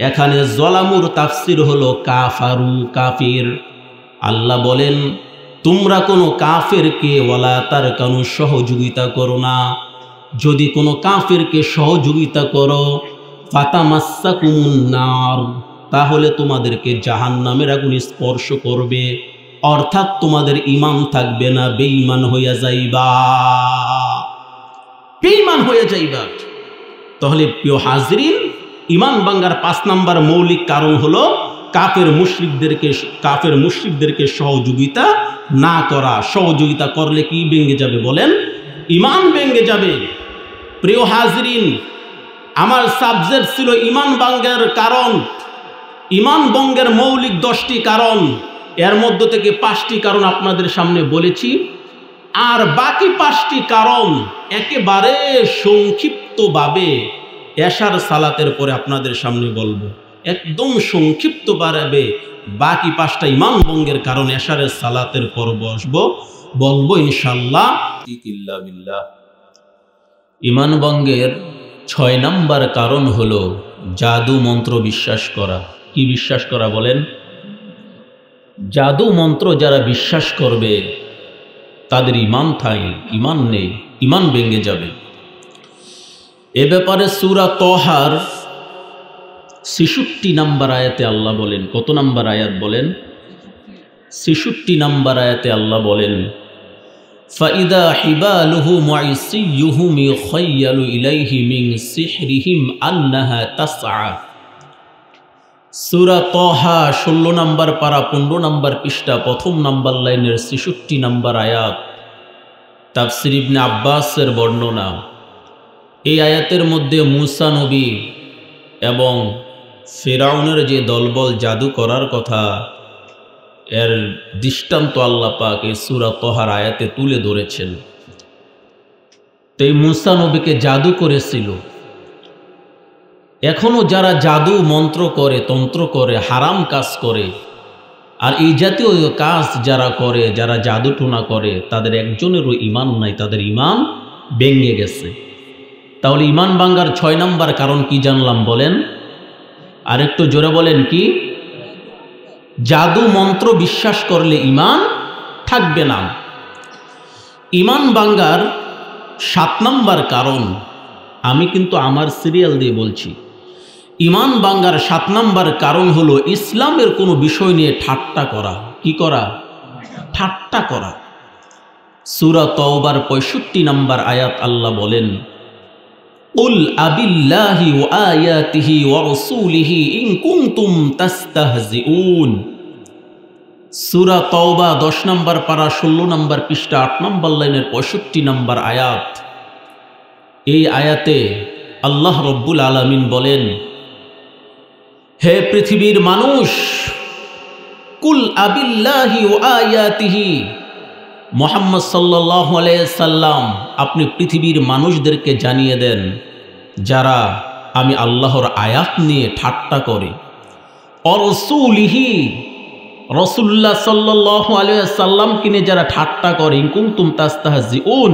এখানে জলামুর তাফসির হলো কাফারু, কাফির। আল্লাহ বলেন তোমরা কোনো কাফেরকে ওয়ালা তারকানু সহযোগিতা করো না। যদি কোনো কাফেরকে সহযোগিতা করো ফাতামাসসাকুমুন নার, তাহলে তোমাদেরকে জাহান্নামের আগুন স্পর্শ করবে, অর্থাৎ তোমাদের ঈমান থাকবে না, বেঈমান হইয়া যাইবা, বেঈমান হয়ে যাইবা। তাহলে প্রিয় হাজরিন, ঈমান ভাঙ্গার 5 নাম্বার মৌলিক কারণ হলো কাফের মুশরিকদেরকে সহযোগিতা না করা। সহযোগিতা করলে কি ভেঙে যাবে বলেন? ঈমান ভেঙে যাবে। প্রিয় হাজরিন, আমার সাবজেক্ট ছিল ঈমান ভঙ্গের কারণ, ঈমান ভঙ্গের মৌলিক 10টি কারণ। এর মধ্য থেকে 5টি কারণ আপনাদের সামনে বলেছি, আর বাকি 5টি কারণ একেবারে সংক্ষিপ্তভাবে এশার সালাতের পরে আপনাদের সামনে বলবো, একদম সংক্ষিপ্তভাবে। বাকি 5টা ঈমান ভঙ্গের কারণ এশারের সালাতের পর বলবো ইনশাআল্লাহ। ঈমান ভঙ্গের 6 নাম্বার কারণ হলো জাদু মন্ত্র বিশ্বাস করা। কি বিশ্বাস করা বলেন? জাদু মন্ত্র যারা বিশ্বাস করবে তাদের ঈমান ঈমান নেই, ঈমান ভেঙে যাবে। এ ব্যাপারে সূরা তহার 66 নাম্বার আয়াতে আল্লাহ বলেন, কত নাম্বার আয়াত বলেন? 66 নাম্বার আয়াতে আল্লাহ বলেন ফাইদা হিবালুহুম ওয়া ইসিয়ুহুম ইউখায়্যালু ইলাইহি মিন সিহরিহিম আন্নাহা তাসআ। সূরা তহা 16 নাম্বার পারা 15 নাম্বার পৃষ্ঠা 1ম নাম্বার লাইনের 66 নাম্বার আয়াত। তাফসীর ইবনে আব্বাসের বর্ণনা। এই আয়াতের মধ্যে মূসা নবী এবং ফিরআউনের যে দলবল জাদু করার কথা, এর দৃষ্টান্ত আল্লাহ পাক এই সূরা তহার আয়াতে তুলে ধরেছেন। তাই মূসা নবীকে জাদু করেছিল। এখনো যারা জাদু মন্ত্র করে, তন্ত্র করে, হারাম কাজ করে, আর এই জাতীয় কাজ যারা করে, যারা জাদু টোনা করে, তাদের একজনেরও ঈমান নাই, তাদের ঈমান ভেঙে গেছে। তাহলে ঈমান ভাঙ্গার 6 নাম্বার কারণ কি জানলাম বলেন? আর একটু জোরে বলেন কি? জাদু মন্ত্র বিশ্বাস করলে ঈমান থাকবে না। ঈমান ভাঙ্গার 7 নাম্বার কারণ, আমি কিন্তু আমার সিরিয়াল দিয়ে বলছি। ঈমান ভাঙ্গার 7 নাম্বার কারণ হলো ইসলামের কোনো বিষয় নিয়ে ঠাট্টা করা। কি করা? ঠাট্টা করা। সূরা তাওবার 65 নাম্বার আয়াত আল্লাহ বলেন কুল আবিল্লাহি ওয়া আয়াতিহি ওয়া রাসূলিহি ইন কুনতুম তাস্তাহজিউন। সূরা তাওবা 10 নাম্বার পারা 16 নাম্বার পৃষ্ঠা 8 নাম্বার লাইনের 65 নাম্বার আয়াত। এই আয়াতে আল্লাহ রব্বুল আলামিন বলেন, হে পৃথিবীর মানুষ, কুল আবিল্লাহি ওয়া আয়াতিহি, মুহাম্মদ সাল্লাল্লাহু আলাইহি সাল্লাম আপনি পৃথিবীর মানুষদেরকে জানিয়ে দেন যারা আমি আল্লাহর আয়াত নিয়ে ঠাট্টা করে, রাসূলিহি রাসূলুল্লাহ সাল্লাল্লাহু আলাইহি সাল্লাম কিনে যারা ঠাট্টা করে, ইন কুনতুম তাস্তাহজিউন,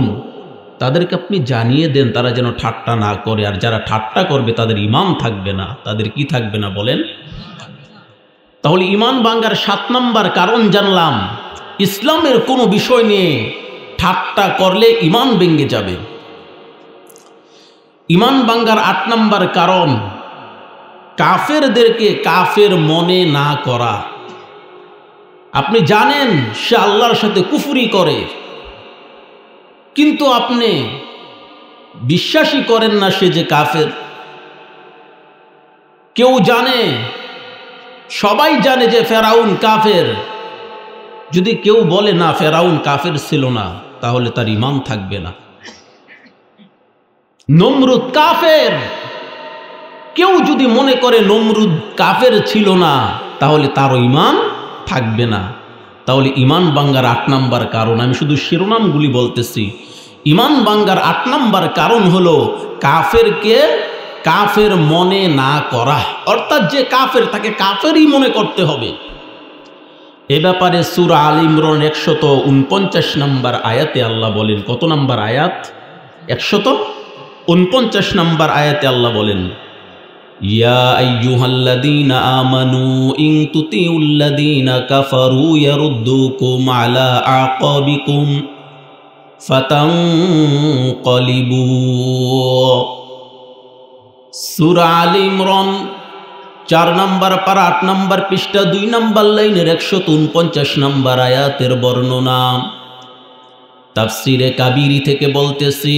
তাদেরকে আপনি জানিয়ে দেন তারা যেন ঠাট্টা না করে। আর যারা ঠাট্টা করবে তাদের ঈমান থাকবে না। তাদের কি থাকবে না বলেন? তাহলে ঈমান ভাঙ্গার 7 নাম্বার কারণ জানলাম, ইসলামের কোনো বিষয় নিয়ে ঠাট্টা করলে ঈমান ভেঙে যাবে। ঈমান ভাঙ্গার 8 নাম্বার কারণ, কাফেরদেরকে কাফের মনে না করা। আপনি জানেন সে আল্লাহর সাথে কুফরি করে, কিন্তু আপনি বিশ্বাসই করেন না সে যে কাফের। কেউ জানে, সবাই জানে যে ফেরাউন কাফের, যদি কেউ বলে না ফেরাউন কাফের ছিল না, তাহলে তার ঈমান থাকবে না। নমরুদ কাফের, কেউ যদি মনে করে নমরুদ কাফের ছিল না, তাহলে তারও ঈমান থাকবে না। তাহলে ঈমান ভাঙ্গার 8 নাম্বার কারণ, আমি শুধু শিরোনামগুলি বলতেছি। ঈমান ভাঙ্গার 8 নাম্বার কারণ হলো কাফেরকে কাফের মনে না করা, অর্থাৎ যে কাফের তাকে কাফেরই মনে করতে হবে। এ ব্যাপারে সূরা আল ইমরান 149 নম্বর আয়াতে আল্লাহ বলেন, কত নম্বর আয়াত? 149 নম্বর আয়াতে আল্লাহ বলেন, ইয়া আইয়ুহাল্লাযীনা আমানু ইন তুতিউল্লাযীনা কাফারু ইয়ারুদ্দুকুম আলা আকাবিকুম ফাতানকালিবু। সূরা আল ইমরান 4 নম্বর পারা 8 নম্বর পৃষ্ঠা 2 নম্বর লাইনের 149 নম্বর আয়াতের বর্ণনা। তাফসিরে কাবিরি থেকে বলতেছি,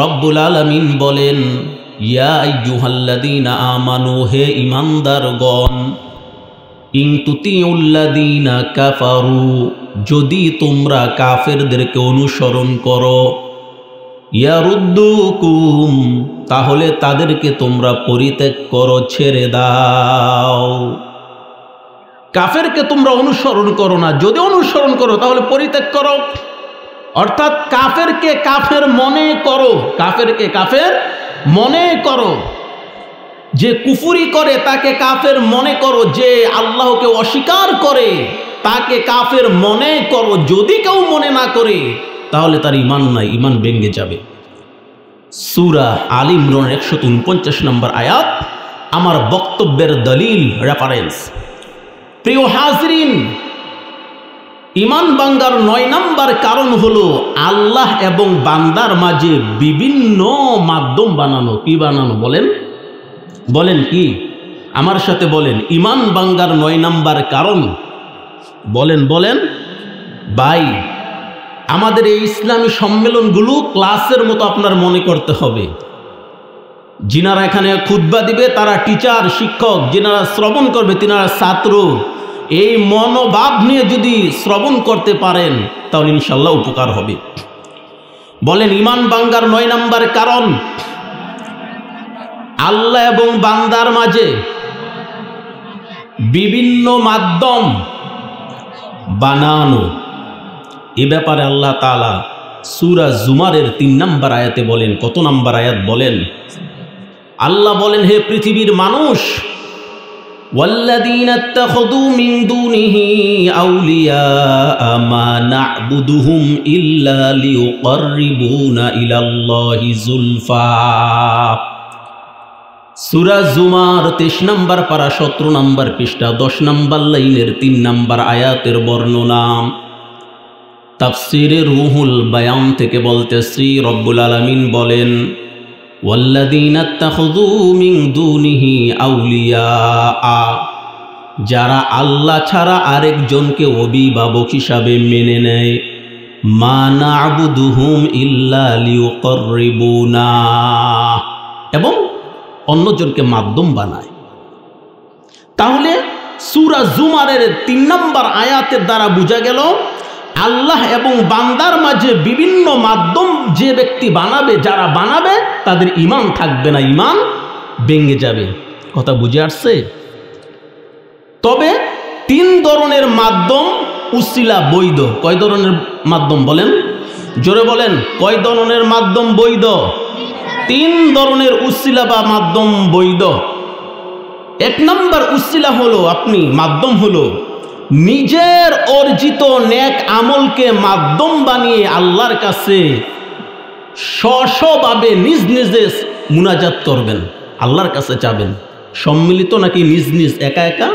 রব্বুল আলামিন বলেন, ইয়া আইয়ুহাল্লাযীনা আমানু, হে ঈমানদারগণ, ইন তুতিউল্লাযীনা কাফারু, যদি তোমরা কাফেরদেরকে অনুসরণ করো, ইয়ারুদ্দুকুম, তাহলে তাদেরকে তোমরা পরিত্যাগ করো, ছেড়ে দাও। কাফেরকে তোমরা অনুসরণ করো না, যদি অনুসরণ করো তাহলে পরিত্যাগ করো। অর্থাৎ কাফেরকে কাফের মনে করো, কাফেরকে কাফের মনে করো। যে কুফরি করে তাকে কাফের মনে করো, যে আল্লাহকে অস্বীকার করে তাকে কাফের মনে করো। যদি কেউ মনে না করে তাহলে তার ঈমান নাই, ঈমান ভেঙে যাবে। সূরা আল ইমরান 149 নম্বর আয়াত আমার বক্তব্যের দলিল, রেফারেন্স। প্রিয় হাজরিন, ঈমান ভাঙ্গার 9 নম্বর কারণ হলো আল্লাহ এবং বান্দার মাঝে বিভিন্ন মাধ্যম বানানো। কি বানানো বলেন? বলেন কি? আমার সাথে বলেন, ঈমান ভাঙ্গার 9 নম্বর কারণ বলেন। বলেন ভাই, আমাদের এই ইসলামী সম্মেলনগুলো ক্লাসের মতো আপনার মনে করতে হবে। যিনারা এখানে খুতবা দিবে তারা টিচার, শিক্ষক, যিনারা শ্রবণ করবে তিনারা ছাত্র। এই মনোভাব নিয়ে যদি শ্রবণ করতে পারেন তাহলে ইনশাল্লাহ উপকার হবে। বলেন, ঈমান ভাঙ্গার 9 নম্বর কারণ আল্লাহ এবং বান্দার মাঝে বিভিন্ন মাধ্যম বানানো। এ ব্যাপারে আল্লাহ তাআলা সূরা জুমারের 3 নম্বর আয়াতে বলেন, কত নম্বর আয়াত বলেন? আল্লাহ বলেন, হে পৃথিবীর মানুষ, ওয়াল্লাযীনা ইত্তাখাযু মিন দুনিহি আউলিয়া মা না'বুদুহুম ইল্লা লিয়ুকাররিবুনা ইলাল্লাহি যুলফা। সূরা জুমার 23 নম্বর পারা 17 নম্বর পৃষ্ঠা 10 নম্বর লাইনের 3 নম্বর আয়াতের বর্ণনা। তাফসীরে রুহুল বায়ান থেকে বলতেছি, রব্বুল আলামিন বলেন, ওয়াল্লাযীনা ইত্তাখাযু মিন দুনিহি আউলিয়া, যারা আল্লাহ ছাড়া আরেকজনকে অভিভাবক হিসাবে মেনে নেয়, মা না'বুদুহুম ইল্লা লিয়ুকাররিবুনা, এবং অন্যজনকে মাধ্যম বানায়। তাহলে সূরা জুমারের 3 নম্বর আয়াতের দ্বারা বোঝা গেল আল্লাহ এবং বান্দার মাঝে বিভিন্ন মাধ্যম যে ব্যক্তি বানাবে, যারা বানাবে তাদের ঈমান থাকবে না, ঈমান ভেঙে যাবে। কথা বুঝে আসছে? তবে 3 ধরনের মাধ্যম উসিলা বৈধ। কয় ধরনের মাধ্যম বলেন? জোরে বলেন, কয় ধরনের মাধ্যম বৈধ? 3 ধরনের উসিলা বা মাধ্যম বৈধ। 1 নম্বর উসিলা হলো, আপনি মাধ্যম হলো নিজের অর্জিত নেক আমলকে মাধ্যম বানিয়ে আল্লাহর কাছে স্ব-স্বভাবে নিজ নিজে মুনাজাত করবেন, আল্লাহর কাছে চাবেন। সম্মিলিত নাকি নিজ নিজ, একা একা?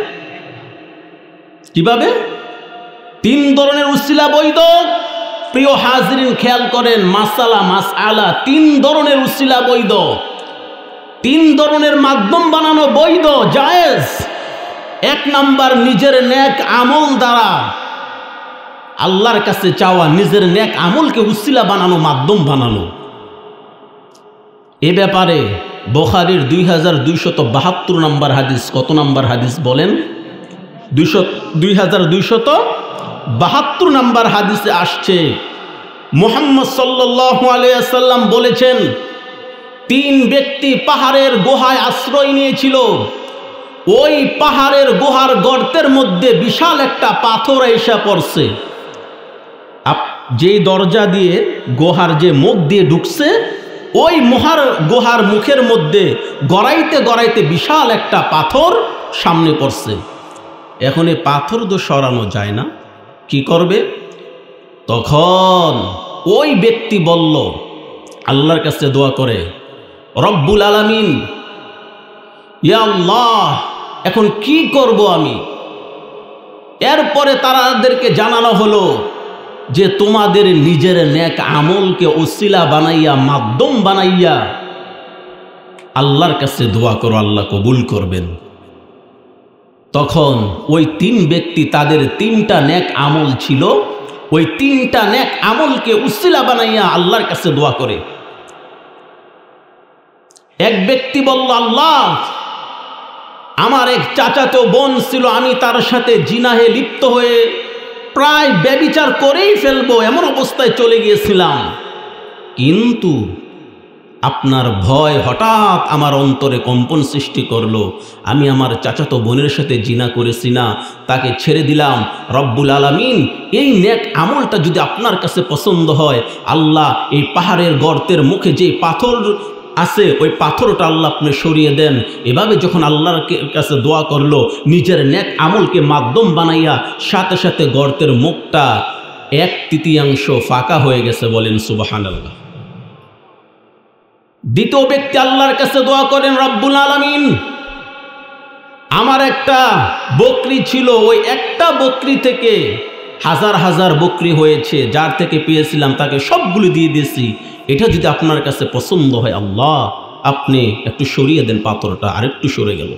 কিভাবে? 3 ধরনের উসিলা বৈধ। প্রিয় হাজরিন, খেয়াল করেন, মাসআলা 3 ধরনের উসিলা বৈধ। 3 ধরনের মাধ্যম বানানো বৈধ, জায়েজ। 1 নাম্বার, নিজের নেক আমল দ্বারা আল্লাহর কাছে চাওয়া, নিজের নেক আমলকে উসিলা বানানো, মাধ্যম বানানো। এ ব্যাপারে বুখারীর 2272 নম্বর হাদিস, কত নম্বর হাদিস বলেন? 2272 নম্বর হাদিসে আসছে, মুহাম্মদ সাল্লাল্লাহু আলাইহি ওয়াসাল্লাম বলেছেন, 3 ব্যক্তি পাহাড়ের গুহায় আশ্রয় নিয়েছিল। ওই পাহাড়ের গুহার গর্তের মধ্যে বিশাল একটা পাথর এসে পড়ছে। যেই দরজা দিয়ে গুহার যে মুখ দিয়ে ঢুকছে, ওই গুহার মুখের মধ্যে গড়াইতে গড়াইতে বিশাল একটা পাথর সামনে পড়ছে। এখন এই পাথর তো সরানো যায় না, কি করবে? তখন ওই ব্যক্তি বলল, আল্লাহর কাছে দোয়া করে, রব্বুল আলামিন, ইয়া আল্লাহ, এখন কি করব আমি? এরপরে তাদেরকে জানানো হলো যে তোমাদের নিজের নেক আমলকে ওসিলা বানাইয়া, মাধ্যম বানাইয়া আল্লাহর কাছে দোয়া করো, আল্লাহ কবুল করবেন। তখন ওই তিন ব্যক্তি, তাদের তিনটা নেক আমল ছিল, ওই তিনটা নেক আমলকে উসিলা বানাইয়া আল্লাহর কাছে দোয়া করে। এক ব্যক্তি বলল, আল্লাহ, আমার এক চাচাতো বোন ছিল, আমি তার সাথে জিনাহে লিপ্ত হয়ে প্রায় ব্যভিচার করেই ফেলবো এমন অবস্থায় চলে গিয়েছিলাম, কিন্তু আপনার ভয় হঠাৎ আমার অন্তরে কম্পন সৃষ্টি করলো। আমি আমার চাচাতো বোনের সাথে জিনা করেছি না, তাকে ছেড়ে দিলাম। রব্বুল আলামিন, এই নেক আমলটা যদি আপনার কাছে পছন্দ হয়, আল্লাহ এই পাহাড়ের গর্তের মুখে যে পাথর আছে ওই পাথরটা আল্লাহ আপনি সরিয়ে দেন। এভাবে যখন আল্লাহর কাছে দোয়া করলো, নিজের নেক আমলকে মাধ্যম বানাইয়া সাথে সাথে গর্তের মুখটা 1/3 ফাঁকা হয়ে গেছে। বলেন সুবহানাল্লাহ। দ্বিতীয় ব্যক্তি আল্লাহর কাছে দোয়া করেন, রব্বুল আলামিন, আমার একটা বকরি ছিল, ওই একটা বকরি থেকে হাজার হাজার বকরি হয়েছে, যার থেকে পেয়েছিলাম তাকে সবগুলো দিয়ে দিয়েছি। এটা যদি আপনার কাছে পছন্দ হয়, আল্লাহ আপনি একটু সরিয়ে দেন পাথরটা। আরেকটু সরে গেল।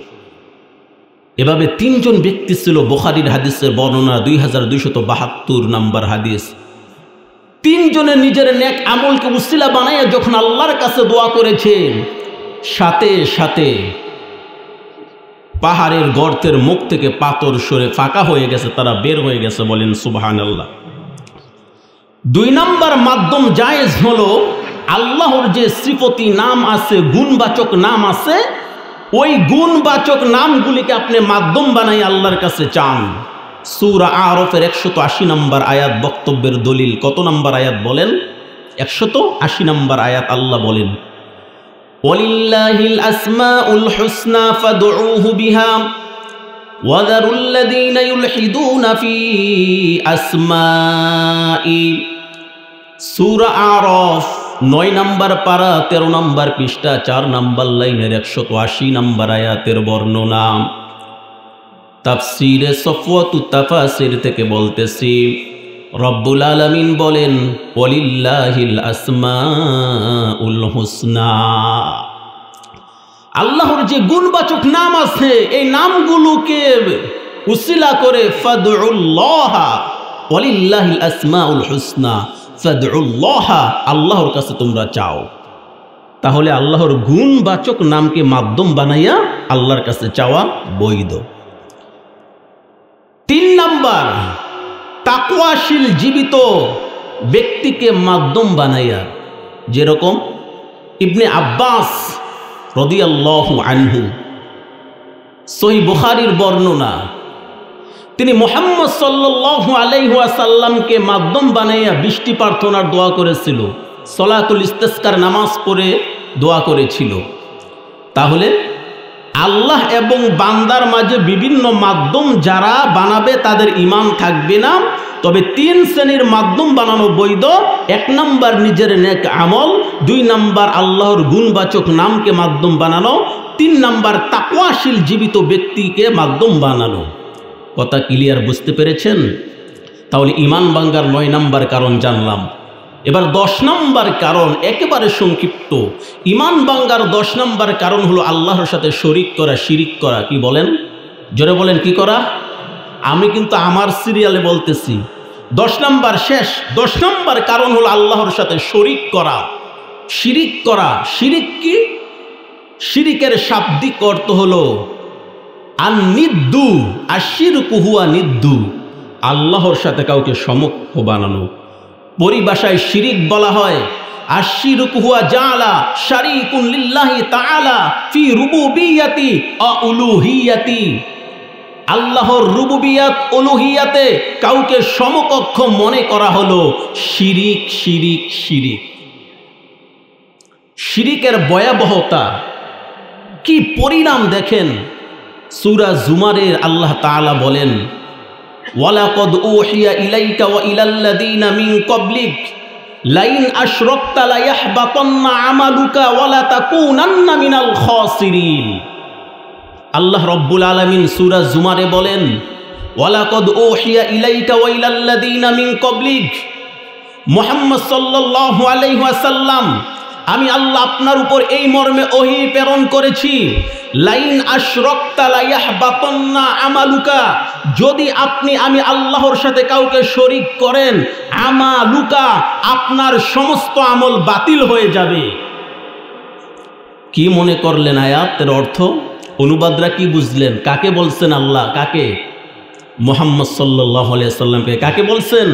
এভাবে তিনজন ব্যক্তি ছিল। বুখারীর হাদিসের বর্ণনা 2272 নম্বর হাদিস। তিনজনের নিজের নেক আমলকে উসিলা বানাইয়া যখন আল্লাহর কাছে দোয়া করেছেন, সাথে সাথে পাহাড়ের গর্তের মুখ থেকে পাথর সরে ফাঁকা হয়ে গেছে, তারা বের হয়ে গেছে। বলেন সুবহানাল্লাহ। 2 নম্বর মাধ্যম জায়েজ হলো, আল্লাহর যে সিফতি নাম আছে, গুণবাচক নাম আছে, ওই গুণবাচক নামগুলিকে আপনি মাধ্যম বানাই আল্লাহর কাছে চান। সূরা আরাফের 180 নম্বর আয়াত বক্তব্যের দলিল। কত নম্বর আয়াত বলেন? 180 নম্বর আয়াত। আল্লাহ বলেন, ওয়ালিল্লাহিল আসমাউল হুসনা ফাদউহু বিহা ওয়াযারুল্লাযীনা ইউলহিদুনা ফি আসমাই। সূরা আরাফ 9 নম্বর পারা 13 নম্বর পৃষ্ঠা 4 নম্বর লাইনের 180 নম্বর আয়াতের বর্ণনা। তাফসীরে সফওয়াতুত তাফাসির থেকে বলতেছি, রব্বুল আলামিন বলেন, ওয়ালিল্লাহিল আসমাউল হুসনা। আল্লাহর যে গুণবাচক নাম আছে, এই নামগুলোকে উসিলা করে ফাদউল্লাহ, ওয়ালিল্লাহিল আসমাউল হুসনা ফাদউল্লাহ, আল্লাহর কাছে তোমরা চাও। তাহলে আল্লাহর গুণবাচক নামকে মাধ্যম বানাইয়া আল্লাহর কাছে চাওয়া বৈধ। 3 নম্বর, তাকওয়াশীল জীবিত ব্যক্তিকে মাধ্যম বানাইয়া, যেরকম ইবনে আব্বাস রাদিয়াল্লাহু আনহু, সহিহ বুখারীর বর্ণনা, তিনি মুহাম্মদ সাল্লাল্লাহু আলাইহি ওয়াসাল্লামকে মাধ্যম বানাইয়া বৃষ্টি প্রার্থনার দোয়া করেছিল, সলাতুল ইস্তিসকার নামাজ পড়ে দোয়া করেছিল। তাহলে আল্লাহ এবং বান্দার মাঝে বিভিন্ন মাধ্যম যারা বানাবে তাদের ঈমান থাকবে না। তবে 3 শ্রেণীর মাধ্যম বানানো বৈধ। 1 নম্বর নিজের নেক আমল, 2 নম্বর আল্লাহর গুণবাচক নামকে মাধ্যম বানানো, 3 নম্বর তাকওয়াশীল জীবিত ব্যক্তিকে মাধ্যম বানানো। কথা ক্লিয়ার? বুঝতে পেরেছেন? তাহলে ঈমান ভাঙ্গার 9 নম্বর কারণ জানলাম। এবার 10 নম্বর কারণ, একেবারে সংক্ষিপ্ত। ঈমান ভাঙ্গার 10 নম্বর কারণ হলো আল্লাহর সাথে শরীক করা, শিরিক করা। কি বলেন? জোরে বলেন, কি করা? আমি কিন্তু আমার সিরিয়ালে বলতেছি। 10 নম্বর শেষ। 10 নম্বর কারণ হলো আল্লাহর সাথে শরীক করা, শিরিক করা। শিরিক কি? শিরিকের শাব্দিক অর্থ হলো আন-নিদ্দু, আশ-শিরকু হুয়া নিদ্দু, আল্লাহর সাথে কাউকে সমকক্ষ বানানো। পরিভাষায় শিরিক বলা হয় আশ-শিরকু হুয়া জাআলা শারীকুন লিল্লাহি তাআলা ফি রুবুবিয়্যাতি ওয়া উলুহিয়্যাতি। আল্লাহর রুবুবিয়ত, উলুহিয়াতে কাউকে সমকক্ষ মনে করা হলো শিরিক, শিরিক, শিরিক। শিরিকের ভয়াবহতা কি পরিণাম দেখেন। সূরা জুমারের আল্লাহ তাআলা বলেন, ওয়ালাকাদ উহিয়া ইলাইকা ওয়া ইলাল্লাযীনা মিন ক্বাবলিক লাইন আশরাকতা লায়াহবাতান্না আমালুকা ওয়া লাতাকুনান্না মিনাল খাসিরিন। আল্লাহ রাব্বুল আলামিন সূরা জুমারে বলেন, ওয়ালাকাদ উহিয়া ইলাইকা ওয়া ইলাল্লাযীনা মিন ক্বাবলিক, মুহাম্মদ সাল্লাল্লাহু আলাইহি ওয়াসাল্লাম, আমি আল্লাহ আপনার উপর এই মর্মে ওহী প্রেরণ করেছি, লাইন আশরাকতা লায়াহবাতান্না আমালুকা, যদি আপনি আমি আল্লাহর সাথে কাউকে শরীক করেন, আমালুকা, আপনার সমস্ত আমল বাতিল হয়ে যাবে। কি মনে করলেন আয়াতের অর্থ? অনুবাদরা কি বুঝলেন? কাকে বলছেন আল্লাহ? কাকে? মুহাম্মদ সাল্লাল্লাহু আলাইহি সাল্লামকে। কাকে বলছেন?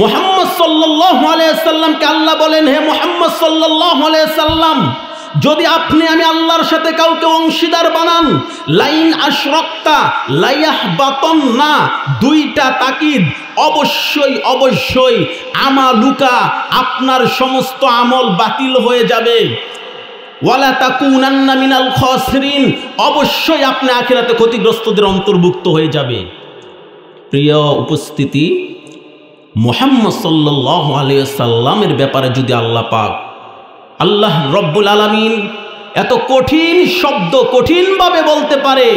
মুহাম্মদ সাল্লাল্লাহু আলাইহি সাল্লামকে আল্লাহ বলেন, হে মুহাম্মদ সাল্লাল্লাহু আলাইহি সাল্লাম, যদি আপনি আমি আল্লাহর সাথে কাউকে অংশীদার বানান, লাইন আশরাকতা লায়াহবাতান্না, দুইটা তাকিদ, অবশ্যই অবশ্যই, আমালুকা, আপনার সমস্ত আমল বাতিল হয়ে যাবে, ওয়ালা তাকুনান্না মিনাল খাসিরিন, অবশ্যই আপনি আখিরাতে ক্ষতিগ্রস্তদের অন্তর্ভুক্ত হয়ে যাবে। প্রিয় উপস্থিতি, মুহাম্মদ সাল্লাল্লাহু আলাইহি সাল্লামের ব্যাপারে যদি আল্লাহ পাক, আল্লাহ রব্বুল আলামিন এত কঠিন শব্দ কঠিনভাবে বলতে পারে,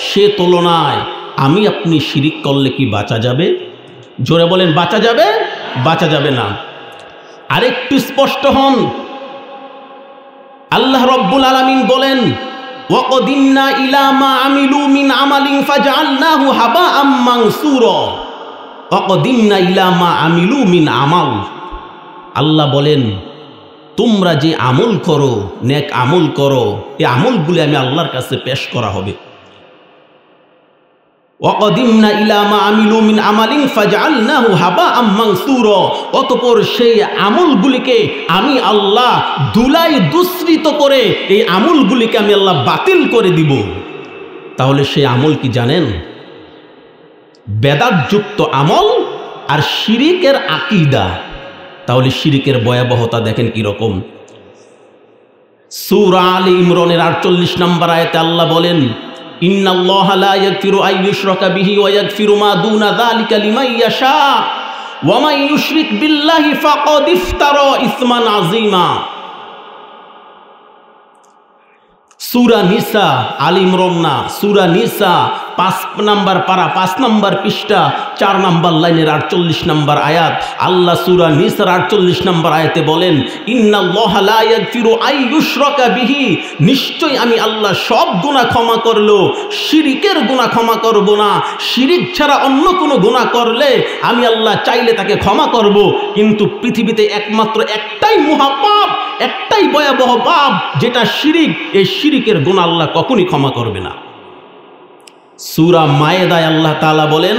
সে তুলনায় আমি আপনি শিরিক করলে কি বাঁচা যাবে? জোরে বলেন, বাঁচা যাবে? বাঁচা যাবে না। আরেকটু স্পষ্ট হন, আল্লাহ রব্বুল আলামিন বলেন, ওয়াকদিন্না ইলা মা আমিলু মিন আমালিন ফাজআলনাহু হাবাআম মানসুরা। ওয়াকদিন্না ইলা মা আমিলু মিন আমাল, আল্লাহ বলেন, তোমরা যে আমল করো, নেক আমল করো, এই আমলগুলি আমি আল্লাহর কাছে পেশ করা হবে। ওয়াকদিমনা ইলা মা আমিলু মিন আমালিন ফাজআলনাহু হাবাআম মানসুরা, অতঃপর সেই আমলগুলিকে আমি আল্লাহ ধুলাই দুসরিত করে এই আমলগুলিকে আমি আল্লাহ বাতিল করে দিব। তাহলে সেই আমল কি জানেন? বেদাতযুক্ত আমল আর শিরিকের আকীদা। তাহলে শিরিকের ভয়াবহতা দেখেন কি রকম। সূরা আলে ইমরানের 48 নম্বর আয়াতে আল্লাহ বলেন, ইন্নাল্লাহা লা ইয়াগফিরু আন ইউশরাকা বিহি ওয়া ইয়াগফিরু মা দুনা যালিকা লিমান ইয়াশা ওয়া মান ইউশরিক বিল্লাহি ফাকাদ ইফতারা ইসমান আযীমা। সূরা নিসা, আলে ইমরান না, সূরা নিসা 5 নম্বর পারা, 5 নম্বর পৃষ্ঠা, 4 নম্বর লাইনের 48 নম্বর আয়াত। আল্লাহ সূরা নিসার 48 নম্বর আয়াতে বলেন, ইন্নাল্লাহা লা ইয়াগফিরু আন ইউশরাকা বিহি, নিশ্চয় আমি আল্লাহ সব গুনাহ ক্ষমা করলো, শিরিকের গুনাহ ক্ষমা করব না। শিরিক ছাড়া অন্য কোনো গুনাহ করলে আমি আল্লাহ চাইলে তাকে ক্ষমা করব, কিন্তু পৃথিবীতে একমাত্র একটাই মহাপাপ, একটাই ভয়াবহ পাপ, যেটা শিরিক। এই শিরিকের গুনাহ আল্লাহ কখনই ক্ষমা করবে না। সূরা মায়েদায় আল্লাহ তাআলা বলেন,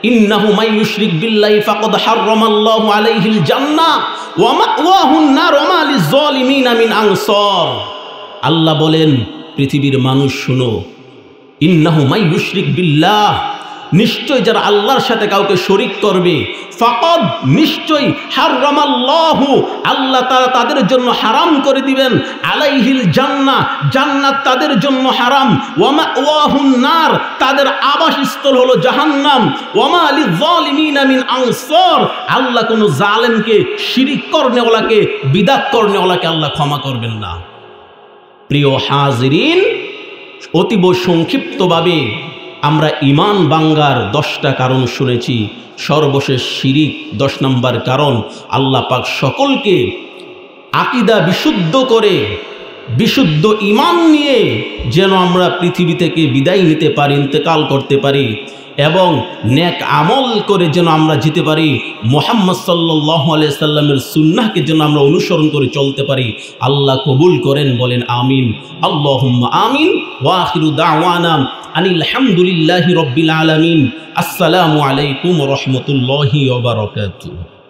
ইন্নাহু মান ইউশরিক বিল্লাহি ফাকাদ হারামাল্লাহু আলাইহিল জান্নাহ ওয়া মাওয়াহুন নার ওয়া মা লিয-যালিমিনা মিন আনসার। আল্লাহ বলেন, পৃথিবীর মানুষ শুনো, ইন্নাহু মান ইউশরিক বিল্লাহ, নিশ্চয় যারা আল্লাহর সাথে কাউকে শরীক করবে, ফাকাদ, নিশ্চয়, হারামাল্লাহু, আল্লাহ তাআলা তাদের জন্য হারাম করে দিবেন, আলাইহিল জান্নাহ, জান্নাত তাদের জন্য হারাম, ওয়া মাওয়াহুন নার, তাদের আবাসস্থল হলো জাহান্নাম, ওয়া মা লিয-যালিমিনা মিন আনসার, আল্লাহ কোনো জালেমকে, শিরিক করনেওয়ালাকে, বিদআত করনেওয়ালাকে আল্লাহ ক্ষমা করবেন না। প্রিয় হাজিরিন, অতীব সংক্ষিপ্তভাবে আমরা ঈমান ভাঙ্গার 10টা কারণ শুনেছি। সর্বশেষ শিরিক 10 নম্বর কারণ। আল্লাহ পাক সকলকে আকীদা বিশুদ্ধ করে, বিশুদ্ধ ঈমান নিয়ে যেন আমরা পৃথিবী থেকে বিদায় নিতে পারি, ইন্তেকাল করতে পারি, এবং নেক আমল করে যেন আমরা যেতে পারি, মুহাম্মদ সাল্লাল্লাহু আলাইহি সাল্লামের সুন্নাহকে যেন আমরা অনুসরণ করে চলতে পারি। আল্লাহ কবুল করেন, বলেন আমিন। আল্লাহুম্মা আমিন। ওয়া আখিরু দাওয়ানা আনিল হামদুলিল্লাহি রাব্বিল আলামিন। আসসালামু আলাইকুম ওয়া রাহমাতুল্লাহি ওয়া বারাকাতুহু।